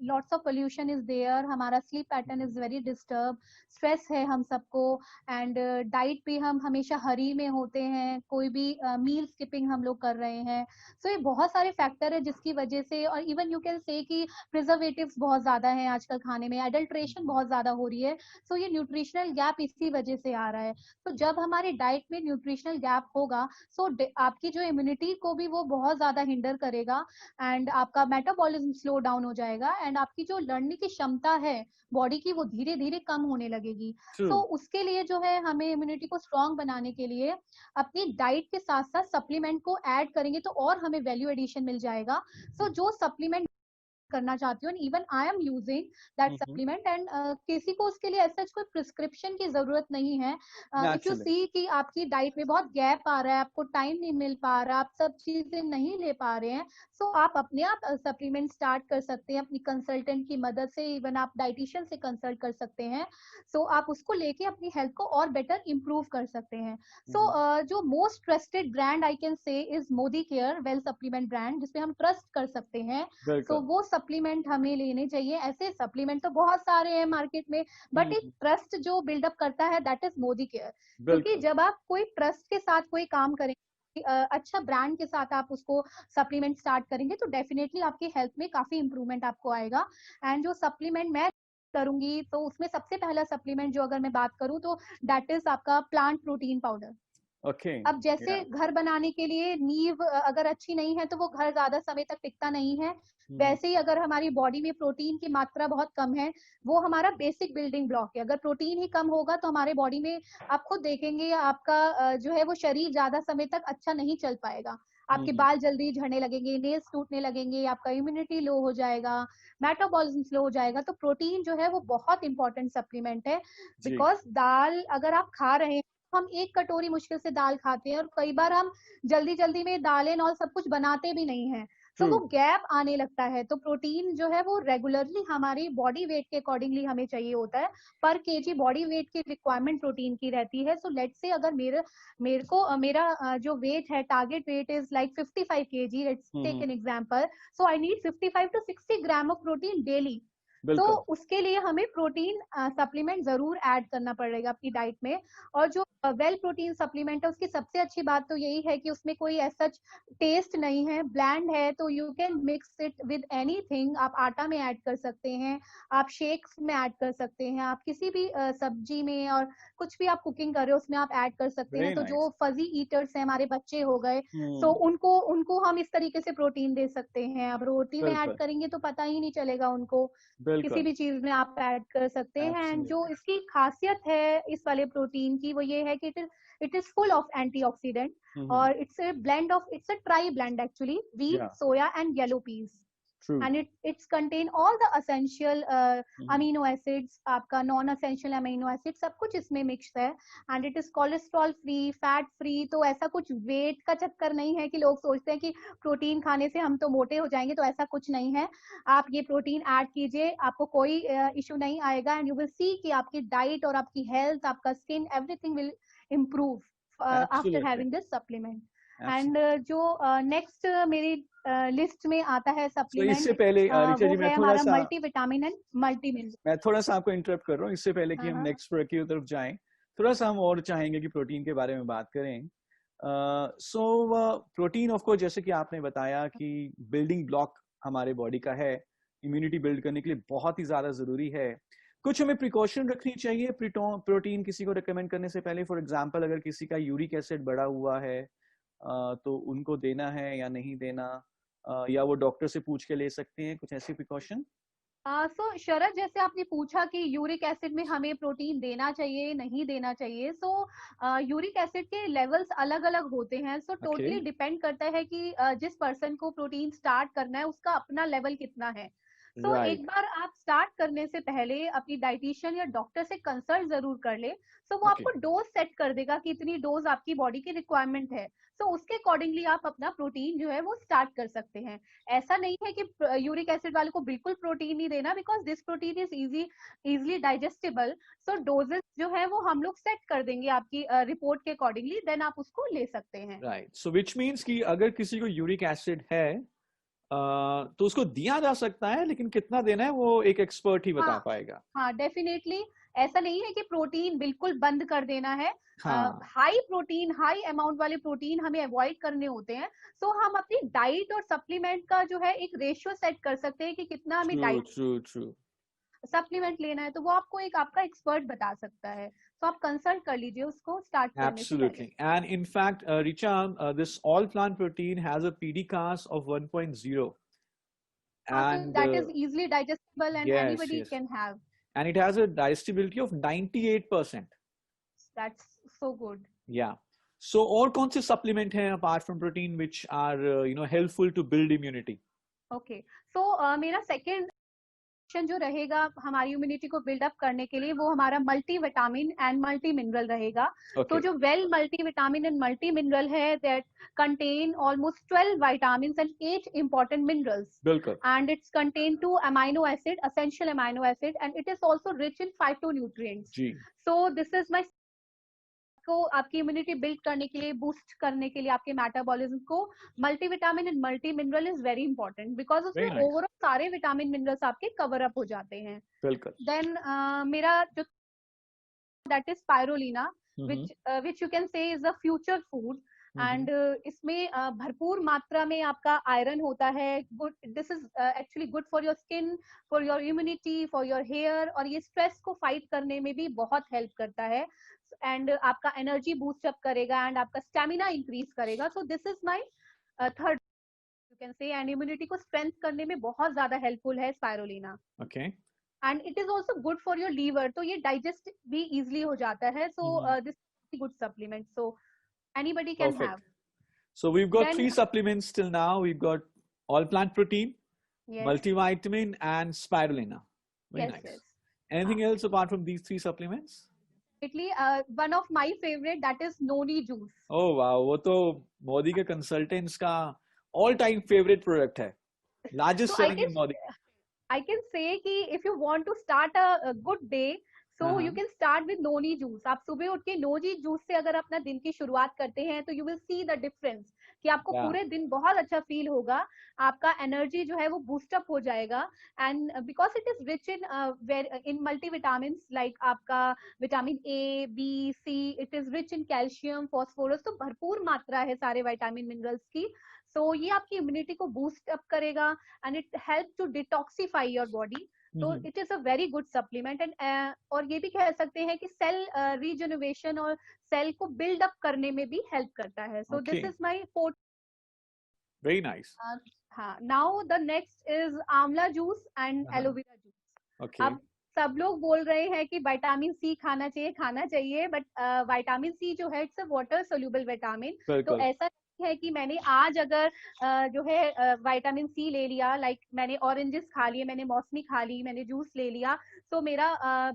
lots of pollution is there, हमारा sleep pattern is very disturb, stress है हम सबको, एंड डाइट भी हम हमेशा हरी में होते हैं, कोई भी मील स्किपिंग हम लोग कर रहे हैं। सो ये बहुत सारे फैक्टर है जिसकी वजह से, और इवन यू कैन से कि प्रिजर्वेटिव्स बहुत ज्यादा है आजकल खाने में, एडल्ट्रेशन बहुत ज्यादा हो रही है। सो ये न्यूट्रिशनल गैप इसी वजह से आ रहा है। तो जब हमारी डाइट में न्यूट्रिशनल गैप होगा, सो आपकी जो इम्यूनिटी को भी वो बहुत ज्यादा हिंडर करेगा, एंड आपका मेटाबॉलिज्म स्लो डाउन हो जाएगा, एंड आपकी जो लड़ने की क्षमता है बॉडी की वो धीरे धीरे कम होने लगेगी। True. उसके लिए जो है हमें इम्यूनिटी को स्ट्रांग बनाने के लिए अपनी डाइट के साथ साथ सप्लीमेंट को ऐड करेंगे तो और हमें वैल्यू एडिशन मिल जाएगा। जो सप्लीमेंट करना चाहती हूँ, even I am using that supplement, and किसी को उसके लिए ऐसा कोई प्रिस्क्रिप्शन की जरूरत नहीं है। इफ यू सी कि आपकी डाइट में बहुत गैप आ रहा है, आपको टाइम नहीं मिल पा रहा, आप सब चीजें नहीं ले पा रहे हैं, सो आप अपने आप सप्लीमेंट स्टार्ट कर सकते हैं अपनी कंसल्टेंट की मदद से, इवन आप डाइटिशियन से कंसल्ट कर सकते हैं। आप उसको लेके अपनी हेल्थ को और बेटर इंप्रूव कर सकते हैं। जो most trusted brand I can से is Modi care well supplement brand, जिसपे हम ट्रस्ट कर सकते हैं। वो सप्लीमेंट हमें लेने चाहिए। ऐसे सप्लीमेंट तो बहुत सारे हैं मार्केट में, बट एक ट्रस्ट जो बिल्डअप करता है दैट इज मोदी केयर। क्योंकि जब आप कोई ट्रस्ट के साथ कोई काम करेंगे, अच्छा ब्रांड के साथ आप उसको सप्लीमेंट स्टार्ट करेंगे, तो डेफिनेटली आपकी हेल्थ में काफी इंप्रूवमेंट आपको आएगा। एंड जो सप्लीमेंट मैं करूंगी तो उसमें सबसे पहला सप्लीमेंट जो अगर मैं बात करूं तो दैट इज आपका प्लांट प्रोटीन पाउडर। अब जैसे घर बनाने के लिए नींव अगर अच्छी नहीं है तो वो घर ज्यादा समय तक टिकता नहीं है, वैसे ही अगर हमारी बॉडी में प्रोटीन की मात्रा बहुत कम है, वो हमारा बेसिक बिल्डिंग ब्लॉक है। अगर प्रोटीन ही कम होगा तो हमारे बॉडी में आप खुद देखेंगे आपका जो है वो शरीर ज्यादा समय तक अच्छा नहीं चल पाएगा। आपके बाल जल्दी झड़ने लगेंगे, नेल्स टूटने लगेंगे, आपका इम्यूनिटी लो हो जाएगा, मेटाबॉलिज्म स्लो हो जाएगा। तो प्रोटीन जो है वो बहुत इंपॉर्टेंट सप्लीमेंट है। बिकॉज दाल अगर आप खा रहे हैं, हम एक कटोरी मुश्किल से दाल खाते हैं, और कई बार हम जल्दी जल्दी में दालें और सब कुछ बनाते भी नहीं है, तो वो गैप आने लगता है। तो प्रोटीन जो है वो रेगुलरली हमारी बॉडी वेट के अकॉर्डिंगली हमें चाहिए होता है। पर केजी बॉडी वेट की रिक्वायरमेंट प्रोटीन की रहती है। सो लेट्स से अगर मेरा जो वेट है, target weight is like 55 kg, let's take an example, so I need 55 to 60 gram of protein daily. तो उसके लिए हमें प्रोटीन सप्लीमेंट जरूर ऐड करना पड़ेगा अपनी डाइट में। और जो वेल प्रोटीन सप्लीमेंट है उसकी सबसे अच्छी बात तो यही है कि उसमें कोई ऐसा टेस्ट नहीं है, ब्लैंड है, तो you can mix it with anything. आप आटा में ऐड कर सकते हैं, आप शेक्स में ऐड कर सकते हैं, आप किसी भी सब्जी में, और कुछ भी आप कुकिंग कर रहे हो उसमें आप ऐड कर सकते हैं। तो जो फजी ईटर्स हैं, हमारे बच्चे हो गए, तो उनको हम इस तरीके से प्रोटीन दे सकते हैं। अब रोटी में ऐड करेंगे तो पता ही नहीं चलेगा उनको, किसी भी चीज में आप ऐड कर सकते हैं। एंड जो इसकी खासियत है इस वाले प्रोटीन की, वो ये है कि it is full of antioxidant, और it's a tri blend actually, wheat, soya and yellow peas. True. And it's contain all the essential amino acids, आपका non essential amino acids सब कुछ इसमें मिक्स है। And it is cholesterol free, fat free. तो ऐसा कुछ wait का चक्कर नहीं है कि लोग सोचते हैं कि प्रोटीन खाने से हम तो मोटे हो जाएंगे, तो ऐसा कुछ नहीं है। आप ये प्रोटीन ऐड कीजिए, आपको कोई इशू नहीं आएगा, एंड यू विल सी कि आपकी डाइट और आपकी हेल्थ, आपका skin, everything will improve after having this supplement. And जो नेक्स्ट मेरी लिस्ट में आता है सप्लीमेंट, इससे पहले ऋचा जी मैं थोड़ा सा मल्टीविटामिन एंड मल्टीमिनरल, मैं थोड़ा सा आपको इंटरप्ट कर रहा हूँ। इससे पहले कि हम नेक्स्ट प्रोडक्ट की तरफ जाएं, थोड़ा सा हम और चाहेंगे कि प्रोटीन के बारे में बात करें। प्रोटीन ऑफ कोर्स, जैसे कि आपने बताया कि बिल्डिंग ब्लॉक हमारे बॉडी का है, इम्यूनिटी बिल्ड करने के लिए बहुत ही ज्यादा जरूरी है। कुछ हमें प्रिकॉशन रखनी चाहिए प्रोटीन किसी को रिकमेंड करने से पहले। फॉर एग्जाम्पल, अगर किसी का यूरिक एसिड बढ़ा हुआ है तो उनको देना है या नहीं देना, या वो डॉक्टर से पूछ के ले सकते हैं, कुछ ऐसी प्रिकॉशन? शरद, जैसे आपने पूछा कि यूरिक एसिड में हमें प्रोटीन देना चाहिए नहीं देना चाहिए, यूरिक एसिड के लेवल्स अलग अलग होते हैं। टोटली डिपेंड करता है कि जिस पर्सन को प्रोटीन स्टार्ट करना है उसका अपना लेवल कितना है। सो Right. एक बार आप स्टार्ट करने से पहले अपनी डाइटिशियन या डॉक्टर से कंसल्ट जरूर कर ले। सो वो Okay. आपको डोज सेट कर देगा कि इतनी डोज आपकी बॉडी की रिक्वायरमेंट है। सो उसके अकॉर्डिंगली आप अपना प्रोटीन जो है वो स्टार्ट कर सकते हैं। ऐसा नहीं है कि यूरिक एसिड वाले को बिल्कुल प्रोटीन नहीं देना, because this protein is easily digestible. So doses जो है वो हम लोग सेट कर देंगे आपकी रिपोर्ट के अकॉर्डिंगली, देन आप उसको ले सकते हैं। Right. So which means कि अगर किसी को यूरिक एसिड है तो उसको दिया जा सकता है, लेकिन कितना देना है वो एक एक्सपर्ट ही बता हाँ पाएगा। हाँ, डेफिनेटली। ऐसा नहीं है कि प्रोटीन बिल्कुल बंद कर देना है। हाँ, हाई प्रोटीन, हाई अमाउंट वाले प्रोटीन हमें अवॉइड करने होते हैं। सो हम अपनी डाइट और सप्लीमेंट का जो है एक रेशियो सेट कर सकते हैं कि कितना हमें true diet true true. Supplement लेना है, तो वो आपको एक आपका एक्सपर्ट बता सकता है। तो आप कंसल्ट कर लीजिए उसको स्टार्ट करने से पहले। Absolutely. And in fact, Richa, this all plant protein has a PD-CAS of 1.0. हाँ, तो And that is easily digestible and yes, anybody yes. Can have. And it has a digestibility of 98%. That's so good. Yeah. So और कौन से supplement हैं apart from protein which are helpful to build immunity? Okay, so मेरा second जो रहेगा हमारी immunity को buildup करने के लिए, वो हमारा multi vitamin and multi mineral रहेगा। तो Okay. जो well multi vitamin and multi mineral है, that contain almost 12 vitamin and 8 important minerals, बिल्कुल। And it's contain 2 amino acid, essential amino acid, and it is also rich in phytonutrients. जी। So this is my को आपकी immunity build करने के लिए, boost करने के लिए, आपके मेटाबॉलिज्म को, multivitamin and multi mineral is very important, because उसमें Very nice. ओवरऑल सारे विटामिन मिनरल्स आपके कवर अप हो जाते हैं। बिल्कुल। देन मेरा जो that is spirulina, Mhm. which you can say is a future food, and इसमें भरपूर मात्रा में आपका आयरन होता है। Good, this is actually good for your skin, for your immunity, for your hair, और ये स्ट्रेस को फाइट करने में भी बहुत हेल्प करता है, एंड आपका एनर्जी बूस्ट अप करेगा, एंड आपका स्टेमिना इंक्रीज करेगा। So this is my third you can say, and immunity को स्ट्रेंथ करने में बहुत ज्यादा हेल्पफुल है spirulina. Okay. And it is also good for your liver, तो ये डाइजेस्ट भी इजिली हो जाता है। So this good supplement, so anybody can Perfect. have. So we've got Then 3 supplements till now. We've got all plant protein, yes, multivitamin, and spirulina. Very yes, nice. yes. Anything else apart from these 3 supplements? Basically, one of my favorite, that is noni juice. Oh wow, वो तो मोदी के consultants का all time favorite product है. Largest So selling in Modi. I can say कि if you want to start a good day, so you can start with noni juice. आप सुबह उठ के नोनी जूस से अगर अपना दिन की शुरुआत करते हैं, तो you will see the difference कि आपको Yeah. पूरे दिन बहुत अच्छा फील होगा, आपका एनर्जी जो है वो बूस्ट अप हो जाएगा, and because it is rich in multivitamin, like आपका vitamin A, B, C, it is rich in calcium, phosphorus, तो भरपूर मात्रा है सारे विटामिन मिनरल्स की। सो ये आपकी इम्यूनिटी को बूस्ट अप करेगा, and it help to detoxify your body. तो it is a very good supplement, and और ये भी कह सकते हैं कि सेल रीजनरेशन और सेल को बिल्ड अप करने में भी हेल्प करता है। So this is my fourth. Very nice. हाँ, now the next is amla juice and aloe vera juice. Okay. अब सब लोग बोल रहे हैं कि विटामिन सी खाना चाहिए, बट विटामिन सी जो है it's a water soluble vitamin. तो बिल्कुल। ऐसा नहीं है कि मैंने आज अगर जो है विटामिन सी ले लिया, लाइक मैंने ऑरेंजेस खा लिए, मैंने मौसमी खा ली, मैंने जूस ले लिया, तो मेरा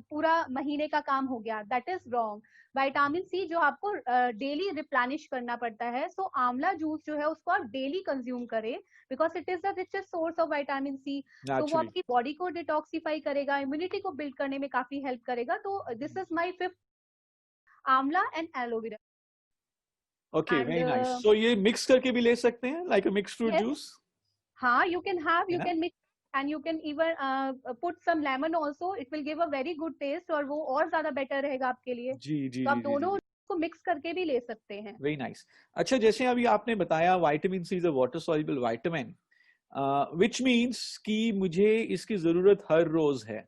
पूरा महीने का काम हो गया। That is wrong. Vitamin C जो आपको डेली रिप्लेनिश करना पड़ता है। सो आंवला जूस जो है उसको आप डेली कंज्यूम करें, because it is the richest source of vitamin C. तो वो Naturally. आपकी बॉडी को डिटॉक्सिफाई करेगा, इम्यूनिटी को बिल्ड करने में काफी हेल्प करेगा। तो दिस इज माय फिफ्थ, आंवला and aloe vera. Okay, And very nice. So ये mix करके भी ले सकते हैं, like a mixed fruit yes, juice? हाँ, you can have, you Yeah. can mix, and you can even put some lemon also. It will give a very good taste, और वो और ज्यादा बेटर रहेगा आपके लिए। जी जी तो आप जी दोनों को मिक्स करके भी ले सकते हैं। Very nice. अच्छा, जैसे अभी आपने बताया vitamin C is a water soluble vitamin, which means कि मुझे इसकी जरूरत हर रोज है,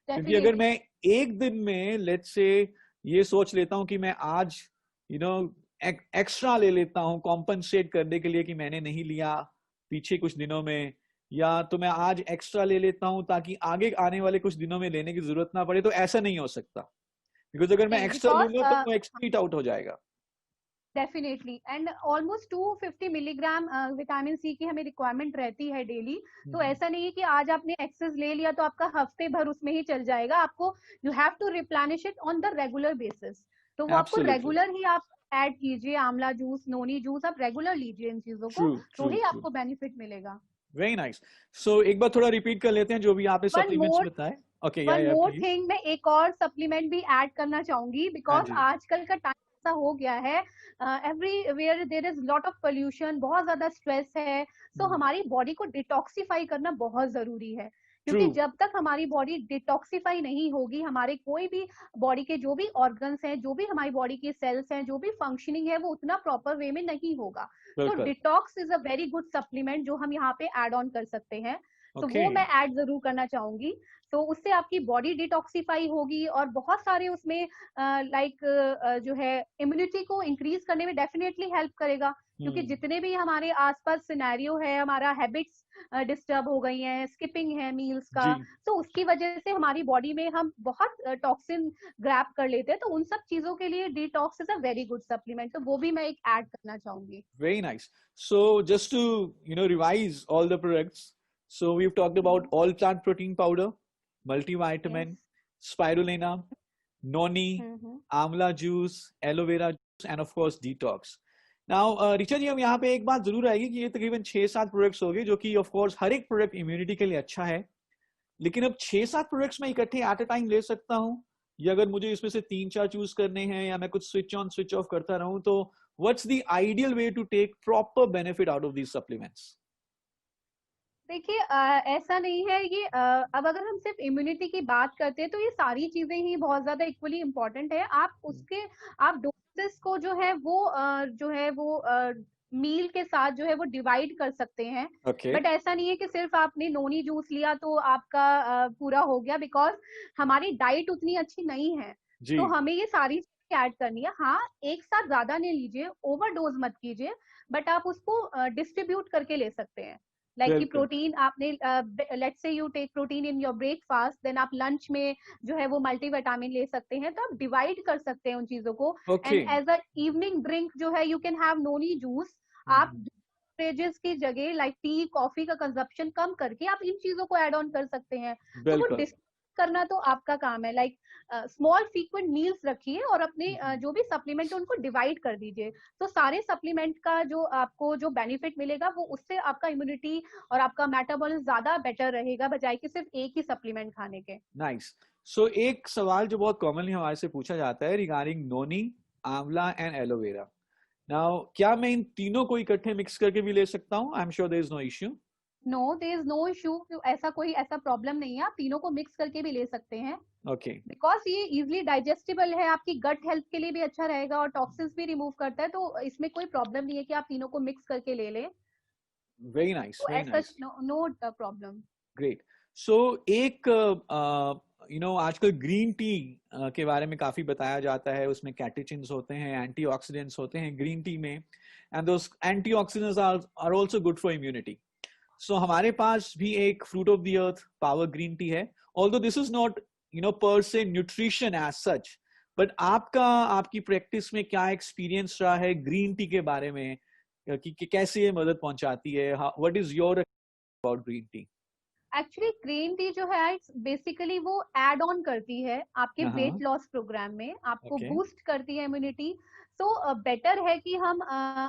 क्योंकि अगर मैं एक दिन में लेट्स से ये सोच लेता हूँ कि मैं आज एक्स्ट्रा ले लेता हूँ कॉम्पनसेट करने के लिए कि मैंने नहीं लिया पीछे कुछ दिनों में, या तो मैं आज एक्स्ट्रा ले लेता हूँ ताकि आगे आने वाले कुछ दिनों में लेने की जरूरत ना पड़े, तो ऐसा नहीं हो सकता, बिकॉज अगर मैं एक्स्ट्रा लूंगा तो वो एक्सप्लीट आउट हो जाएगा। Definitely, and almost 250 milligram vitamin C की हमें रिक्वायरमेंट रहती है डेली। तो ऐसा नहीं है कि आज आपने एक्सेस ले लिया तो आपका हफ्ते भर उसमें ही चल जाएगा। आपको you have to replenish it on the regular basis. तो वो आपको एब्सोल्युटली, रेगुलर ही आप ऐड कीजिए। आंवला जूस, नोनी जूस आप रेगुलर लीजिए इन चीजों को, ट्रू तो ट्रू ही ट्रू, आपको बेनिफिट मिलेगा। Very nice. सो एक बार थोड़ा रिपीट कर लेते हैं जो भी आपने वन सप्लीमेंट्स मोर बताए। ओके, या वन या मोर प्लीज। थिंग, मैं एक और सप्लीमेंट भी ऐड करना चाहूंगी, हाँ बिकॉज जी। आजकल का टाइम ऐसा हो गया है, everywhere there is lot of pollution, बहुत ज्यादा स्ट्रेस है। सो हमारी बॉडी को डिटॉक्सिफाई करना बहुत जरूरी है, ट्रू। क्योंकि जब तक हमारी बॉडी डिटॉक्सिफाई नहीं होगी, हमारे कोई भी बॉडी के जो भी ऑर्गन्स हैं, जो भी हमारी बॉडी के सेल्स हैं, जो भी फंक्शनिंग है, वो उतना प्रॉपर वे में नहीं होगा। तो बिल्कुल। Detox is a very good supplement जो हम यहाँ पे ऐड ऑन कर सकते हैं। तो ओके। वो मैं ऐड जरूर करना चाहूंगी। तो उससे आपकी बॉडी डिटॉक्सिफाई होगी, और बहुत सारे उसमें लाइक जो है इम्यूनिटी को इंक्रीज करने में डेफिनेटली हेल्प करेगा। क्योंकि जितने भी हमारे आसपास सिनेरियो है, हमारा हैबिट्स डिस्टर्ब हो गई हैं, स्किपिंग है मील्स का, जी, तो उसकी वजह से हमारी बॉडी में हम बहुत टॉक्सिन ग्रैब कर लेते हैं। तो उन सब चीजों के लिए detox is a very good supplement, तो वो भी मैं एक ऐड करना चाहूंगी। very nice. So just to revise all the products. So we've talked about all plant protein powder, multivitamin, yes. spirulina, noni, hmm. amla juice, aloe vera juice, and of course detox. Now, Richa ji, हम यहाँ पे एक बात जरूर आएगी कि ये तकरीबन 6-7 प्रोडक्ट्स हो गए, जो कि ऑफ कोर्स हर एक प्रोडक्ट इम्यूनिटी के लिए अच्छा है। लेकिन अब 6-7 प्रोडक्ट्स मैं इकट्ठे एट अ टाइम ले सकता हूँ, या अगर मुझे इसमें से 3-4 चूज करने हैं, या मैं कुछ स्विच ऑन स्विच ऑफ करता रहूं, तो what's the ideal way to take proper benefit out of these supplements? देखिए, ऐसा नहीं है ये, अब अगर हम सिर्फ इम्यूनिटी की बात करते हैं तो ये सारी चीजें ही बहुत ज्यादा इक्वली इम्पोर्टेंट है। आप उसके आप डोसेस को जो है वो मील के साथ जो है वो डिवाइड कर सकते हैं। ओके। बट ऐसा नहीं है कि सिर्फ आपने नोनी जूस लिया तो आपका पूरा हो गया, बिकॉज हमारी डाइट उतनी अच्छी नहीं है। जी, तो हमें ये सारी चीजें ऐड करनी है। हाँ, एक साथ ज्यादा नहीं लीजिए, ओवरडोज मत कीजिए, बट आप उसको डिस्ट्रीब्यूट करके ले सकते हैं। लाइक कि बिल्कुल। प्रोटीन आपने, let's say you take protein in your breakfast, then आप लंच में जो है वो मल्टीविटामिन ले सकते हैं। तो आप डिवाइड कर सकते हैं उन चीजों को। Okay. And as a evening drink जो है, you can have noni juice. आप बेवरेजेस की जगह लाइक टी कॉफी का कंजप्शन कम करके आप इन चीजों को ऐड ऑन कर सकते हैं। तो वो बिल्कुल। करना तो आपका काम है। लाइक स्मॉल फ्रीक्वेंट मील्स रखिए, और अपने जो भी सप्लीमेंट है उनको डिवाइड कर दीजिए। तो सारे सप्लीमेंट का जो आपको जो बेनिफिट मिलेगा, वो उससे आपका इम्यूनिटी और आपका मेटाबॉलिज्म ज्यादा बेटर रहेगा, बजाय कि सिर्फ एक ही सप्लीमेंट खाने के। नाइस। सो एक सवाल जो बहुत कॉमनली हमारे से पूछा जाता है रिगार्डिंग नोनी, आंवला एंड एलोवेरा। नाउ, क्या मैं इन तीनों को इकट्ठे मिक्स करके भी ले सकता हूँ? I am sure there is no issue. No, there is no issue. ऐसा प्रॉब्लम नहीं है, आप तीनों को मिक्स करके भी ले सकते हैं। ओके, बिकॉज ये इजिली डाइजेस्टिबल है, आपकी गट हेल्थ के लिए भी अच्छा रहेगा और टॉक्सिन्स भी रिमूव करता है। तो इसमें कोई प्रॉब्लम नहीं है कि आप तीनों को मिक्स करके ले लें। वेरी नाइस, तो very as such nice. No problem. Great. So एक आजकल ग्रीन टी के बारे में काफी बताया जाता है, उसमें कैटेचिन्स होते हैं, एंटीऑक्सीडेंट्स होते हैं ग्रीन टी में, and those antioxidants are also good for immunity. So हमारे पास भी एक fruit of the earth power green tea है, although this is not per se nutrition as such, but आपकी प्रैक्टिस में क्या एक्सपीरियंस रहा है ग्रीन टी के बारे में, कि कैसे ये मदद पहुंचाती है? What is your about green tea? Actually green tea जो है बेसिकली वो एड ऑन करती है आपके हाँ। वेट लॉस प्रोग्राम में, आपको ओके। बूस्ट करती है इम्यूनिटी। सो बेटर है कि हम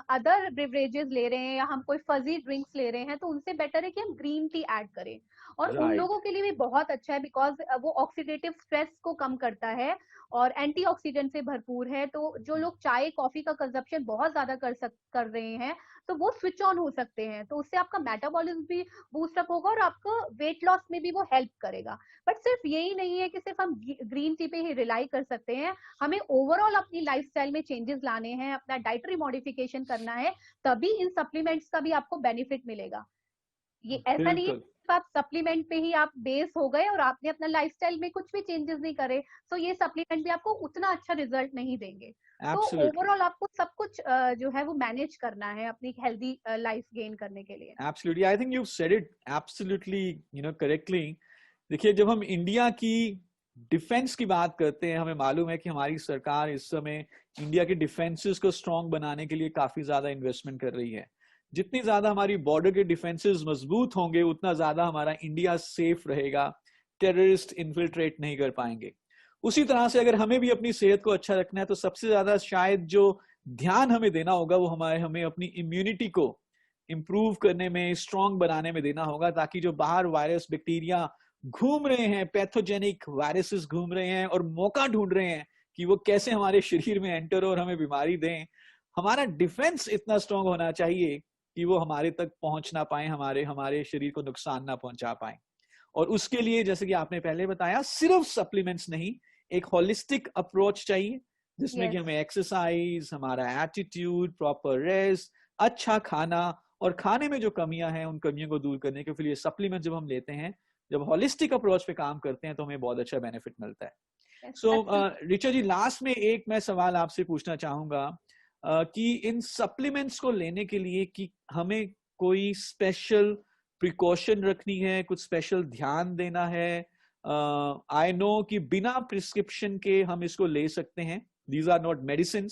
अदर बेवरेजेस ले रहे हैं या हम कोई फजी ड्रिंक्स ले रहे हैं, तो उनसे बेटर है कि हम ग्रीन टी ऐड करें। और उन राइट। लोगों के लिए भी बहुत अच्छा है, बिकॉज वो ऑक्सीडेटिव स्ट्रेस को कम करता है और एंटीऑक्सीडेंट से भरपूर है। तो जो लोग चाय कॉफी का कंजप्शन बहुत ज्यादा कर रहे हैं, तो वो स्विच ऑन हो सकते हैं। तो उससे आपका मेटाबॉलिज्म भी बूस्ट अप होगा और आपको वेट लॉस में भी वो हेल्प करेगा। बट सिर्फ यही नहीं है कि सिर्फ हम ग्रीन टी पे ही रिलाई कर सकते हैं, हमें ओवरऑल अपनी लाइफस्टाइल में चेंजेस लाने हैं, अपना डाइटरी मॉडिफिकेशन करना है, तभी इन सप्लीमेंट्स का भी आपको बेनिफिट मिलेगा। ये ऐसा नहीं है बिल्कुल। सिर्फ आप सप्लीमेंट पे ही आप बेस हो गए और आपने अपना लाइफस्टाइल में कुछ भी चेंजेस नहीं करे, तो ये सप्लीमेंट भी आपको उतना अच्छा रिजल्ट नहीं देंगे। तो एब्सोल्युटली, ओवरऑल आपको सब कुछ जो है वो मैनेज करना है अपनी हेल्दी लाइफ गेन करने के लिए। Absolutely, I think you said it absolutely correctly. देखिए, जब हम इंडिया की डिफेंस की बात करते हैं, हमें मालूम है कि हमारी सरकार इस समय इंडिया के डिफेंसेस को स्ट्रांग बनाने के लिए काफी ज्यादा इन्वेस्टमेंट कर रही है। जितनी ज्यादा हमारी बॉर्डर के डिफेंसेस मजबूत होंगे उतना ज्यादा हमारा इंडिया सेफ रहेगा, टेररिस्ट इन्फिल्ट्रेट नहीं कर पाएंगे। उसी तरह से अगर हमें भी अपनी सेहत को अच्छा रखना है तो सबसे ज्यादा शायद जो ध्यान हमें देना होगा वो हमें अपनी इम्यूनिटी को इंप्रूव करने में, स्ट्रांग बनाने में देना होगा, ताकि जो बाहर वायरस बैक्टीरिया घूम रहे हैं, पैथोजेनिक वायरसेस घूम रहे हैं और मौका ढूंढ रहे हैं कि वो कैसे हमारे शरीर में एंटर और हमें बीमारी दें, हमारा डिफेंस इतना स्ट्रांग होना चाहिए कि वो हमारे तक पहुंच ना पाए, हमारे शरीर को नुकसान ना पहुंचा पाए। और उसके लिए जैसे कि आपने पहले बताया, सिर्फ सप्लीमेंट्स नहीं, एक होलिस्टिक अप्रोच चाहिए जिसमें कि हमें एक्सरसाइज, हमारा एटीट्यूड, प्रॉपर रेस्ट, अच्छा खाना और खाने में जो कमियां हैं उन कमियों को दूर करने के लिए सप्लीमेंट जब हम लेते हैं, जब होलिस्टिक अप्रोच पे काम करते हैं तो हमें बहुत अच्छा बेनिफिट मिलता है। सो ऋचा जी, लास्ट में एक मैं सवाल आपसे पूछना चाहूंगा कि इन सप्लीमेंट्स को लेने के लिए कि हमें कोई स्पेशल प्रिकॉशन रखनी है, कुछ स्पेशल ध्यान देना है? आई नो कि बिना प्रिस्क्रिप्शन के हम इसको ले सकते हैं, दीज आर नॉट मेडिसिन,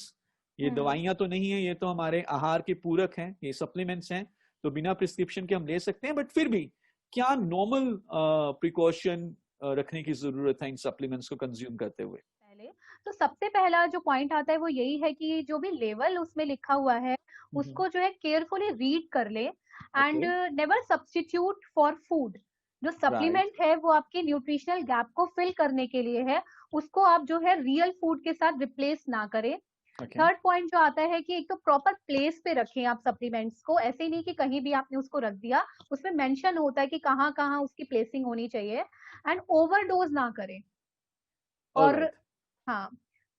ये दवाइयां तो नहीं है, ये तो हमारे आहार के पूरक हैं, ये सप्लीमेंट्स हैं, तो बिना प्रिस्क्रिप्शन के हम ले सकते हैं। बट फिर भी क्या नॉर्मल प्रिकॉशन रखने की जरूरत है इन सप्लीमेंट्स को कंज्यूम करते हुए? तो सबसे पहला जो पॉइंट आता है वो यही है कि जो भी लेवल उसमें लिखा हुआ है उसको जो है केयरफुली रीड कर ले, and never substitute for food. जो सप्लीमेंट है वो आपके न्यूट्रिशनल गैप को फिल करने के लिए है, उसको आप जो है रियल फूड के साथ रिप्लेस ना करें। थर्ड पॉइंट जो आता है कि एक तो प्रॉपर प्लेस पे रखें आप सप्लीमेंट्स को, ऐसे नहीं कि कहीं भी आपने उसको रख दिया, उसमें मेंशन होता है कि कहाँ कहाँ उसकी प्लेसिंग होनी चाहिए, एंड ओवरडोज ना करें। और हाँ,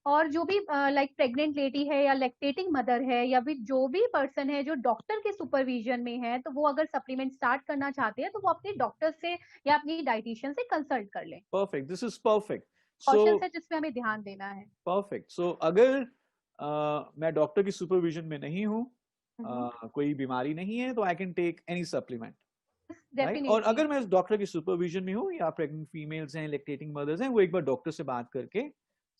और जो भी लाइक प्रेग्नेंट लेडी है या लैक्टेटिंग मदर है या फिर जो भी पर्सन है जो डॉक्टर के सुपरविजन में है, तो वो अगर सप्लीमेंट स्टार्ट करना चाहते हैं तो वो अपने डॉक्टर से या अपनी डाइटिशियन से कंसल्ट कर लें। Perfect, this is perfect. Cautions है जिसमें हमें ध्यान देना है। परफेक्ट। सो अगर मैं डॉक्टर की सुपरविजन में नहीं हूँ, कोई बीमारी नहीं है, तो I can take any supplement, right? और अगर मैं डॉक्टर की सुपरविजन में हूँ या प्रेग्नेंट फीमेल्स हैं, लैक्टेटिंग मदर्स हैं, वो एक बार डॉक्टर से बात करके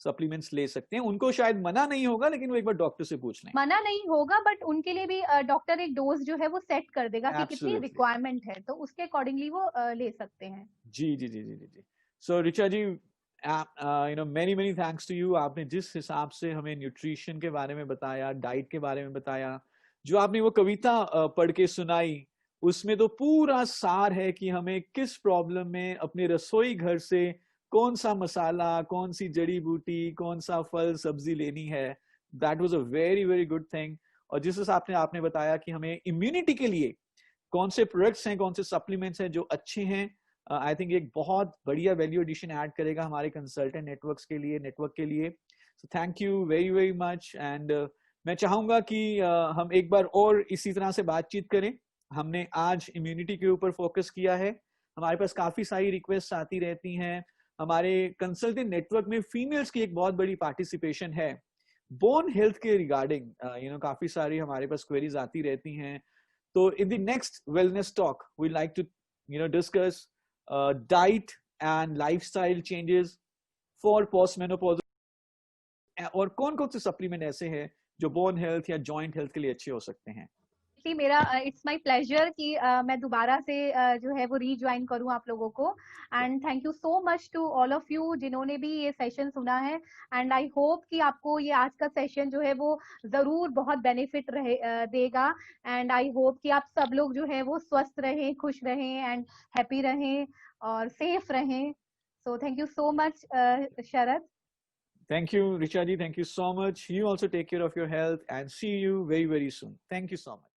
सप्लीमेंट्स ले सकते हैं। उनको शायद मना नहीं होगा, लेकिन वो एक बार डॉक्टर से पूछ लें। मना नहीं होगा, बट उनके लिए भी डॉक्टर एक डोज जो है वो सेट कर देगा कि कितनी रिक्वायरमेंट है, तो उसके अकॉर्डिंगली वो ले सकते हैं। जी जी जी जी जी जी। So Richa ji, you know, many many thanks to you. आपने जिस हिसाब से हमें न्यूट्रिशन के बारे में बताया, डाइट के बारे में बताया, जो आपने वो कविता पढ़ के सुनाई, उसमें तो पूरा सार है कि हमें किस प्रॉब्लम में अपने रसोई घर से कौन सा मसाला, कौन सी जड़ी बूटी, कौन सा फल सब्जी लेनी है। That was a very very good thing. और जिस हिसाब से आपने बताया कि हमें इम्यूनिटी के लिए कौन से प्रोडक्ट्स हैं, कौन से सप्लीमेंट्स हैं जो अच्छे हैं, आई थिंक एक बहुत बढ़िया वैल्यू एडिशन ऐड करेगा हमारे कंसल्टेंट नेटवर्क के लिए। सो thank you very very much. And मैं चाहूंगा कि हम एक बार और इसी तरह से बातचीत करें। हमने आज इम्यूनिटी के ऊपर फोकस किया है। हमारे पास काफी सारी रिक्वेस्ट आती रहती हैं। हमारे कंसल्टेंट नेटवर्क में फीमेल्स की एक बहुत बड़ी पार्टिसिपेशन है बोन हेल्थ के रिगार्डिंग। यू नो, काफी सारी हमारे पास क्वेरीज आती रहती हैं। तो in the next wellness talk, we like to, you know, discuss diet and lifestyle changes for postmenopausal, और कौन कौन से सप्लीमेंट ऐसे हैं जो बोन हेल्थ या जॉइंट हेल्थ के लिए अच्छे हो सकते हैं। मेरा इट्स माय प्लेजर कि मैं दोबारा से जो है वो रीज्वाइन करूं आप लोगों को, and thank you so much to all of you जिन्होंने भी ये सेशन सुना है। एंड आई होप कि आपको ये आज का सेशन जो है वो जरूर बहुत बेनिफिट देगा। एंड आई होप कि आप सब लोग जो है वो स्वस्थ रहें, खुश रहें एंड हैप्पी रहें और सेफ रहें। सो thank you so much Sharad. Thank you, Richa ji. Thank you so much. You also take care of your health and see you very, very soon. Thank you so much.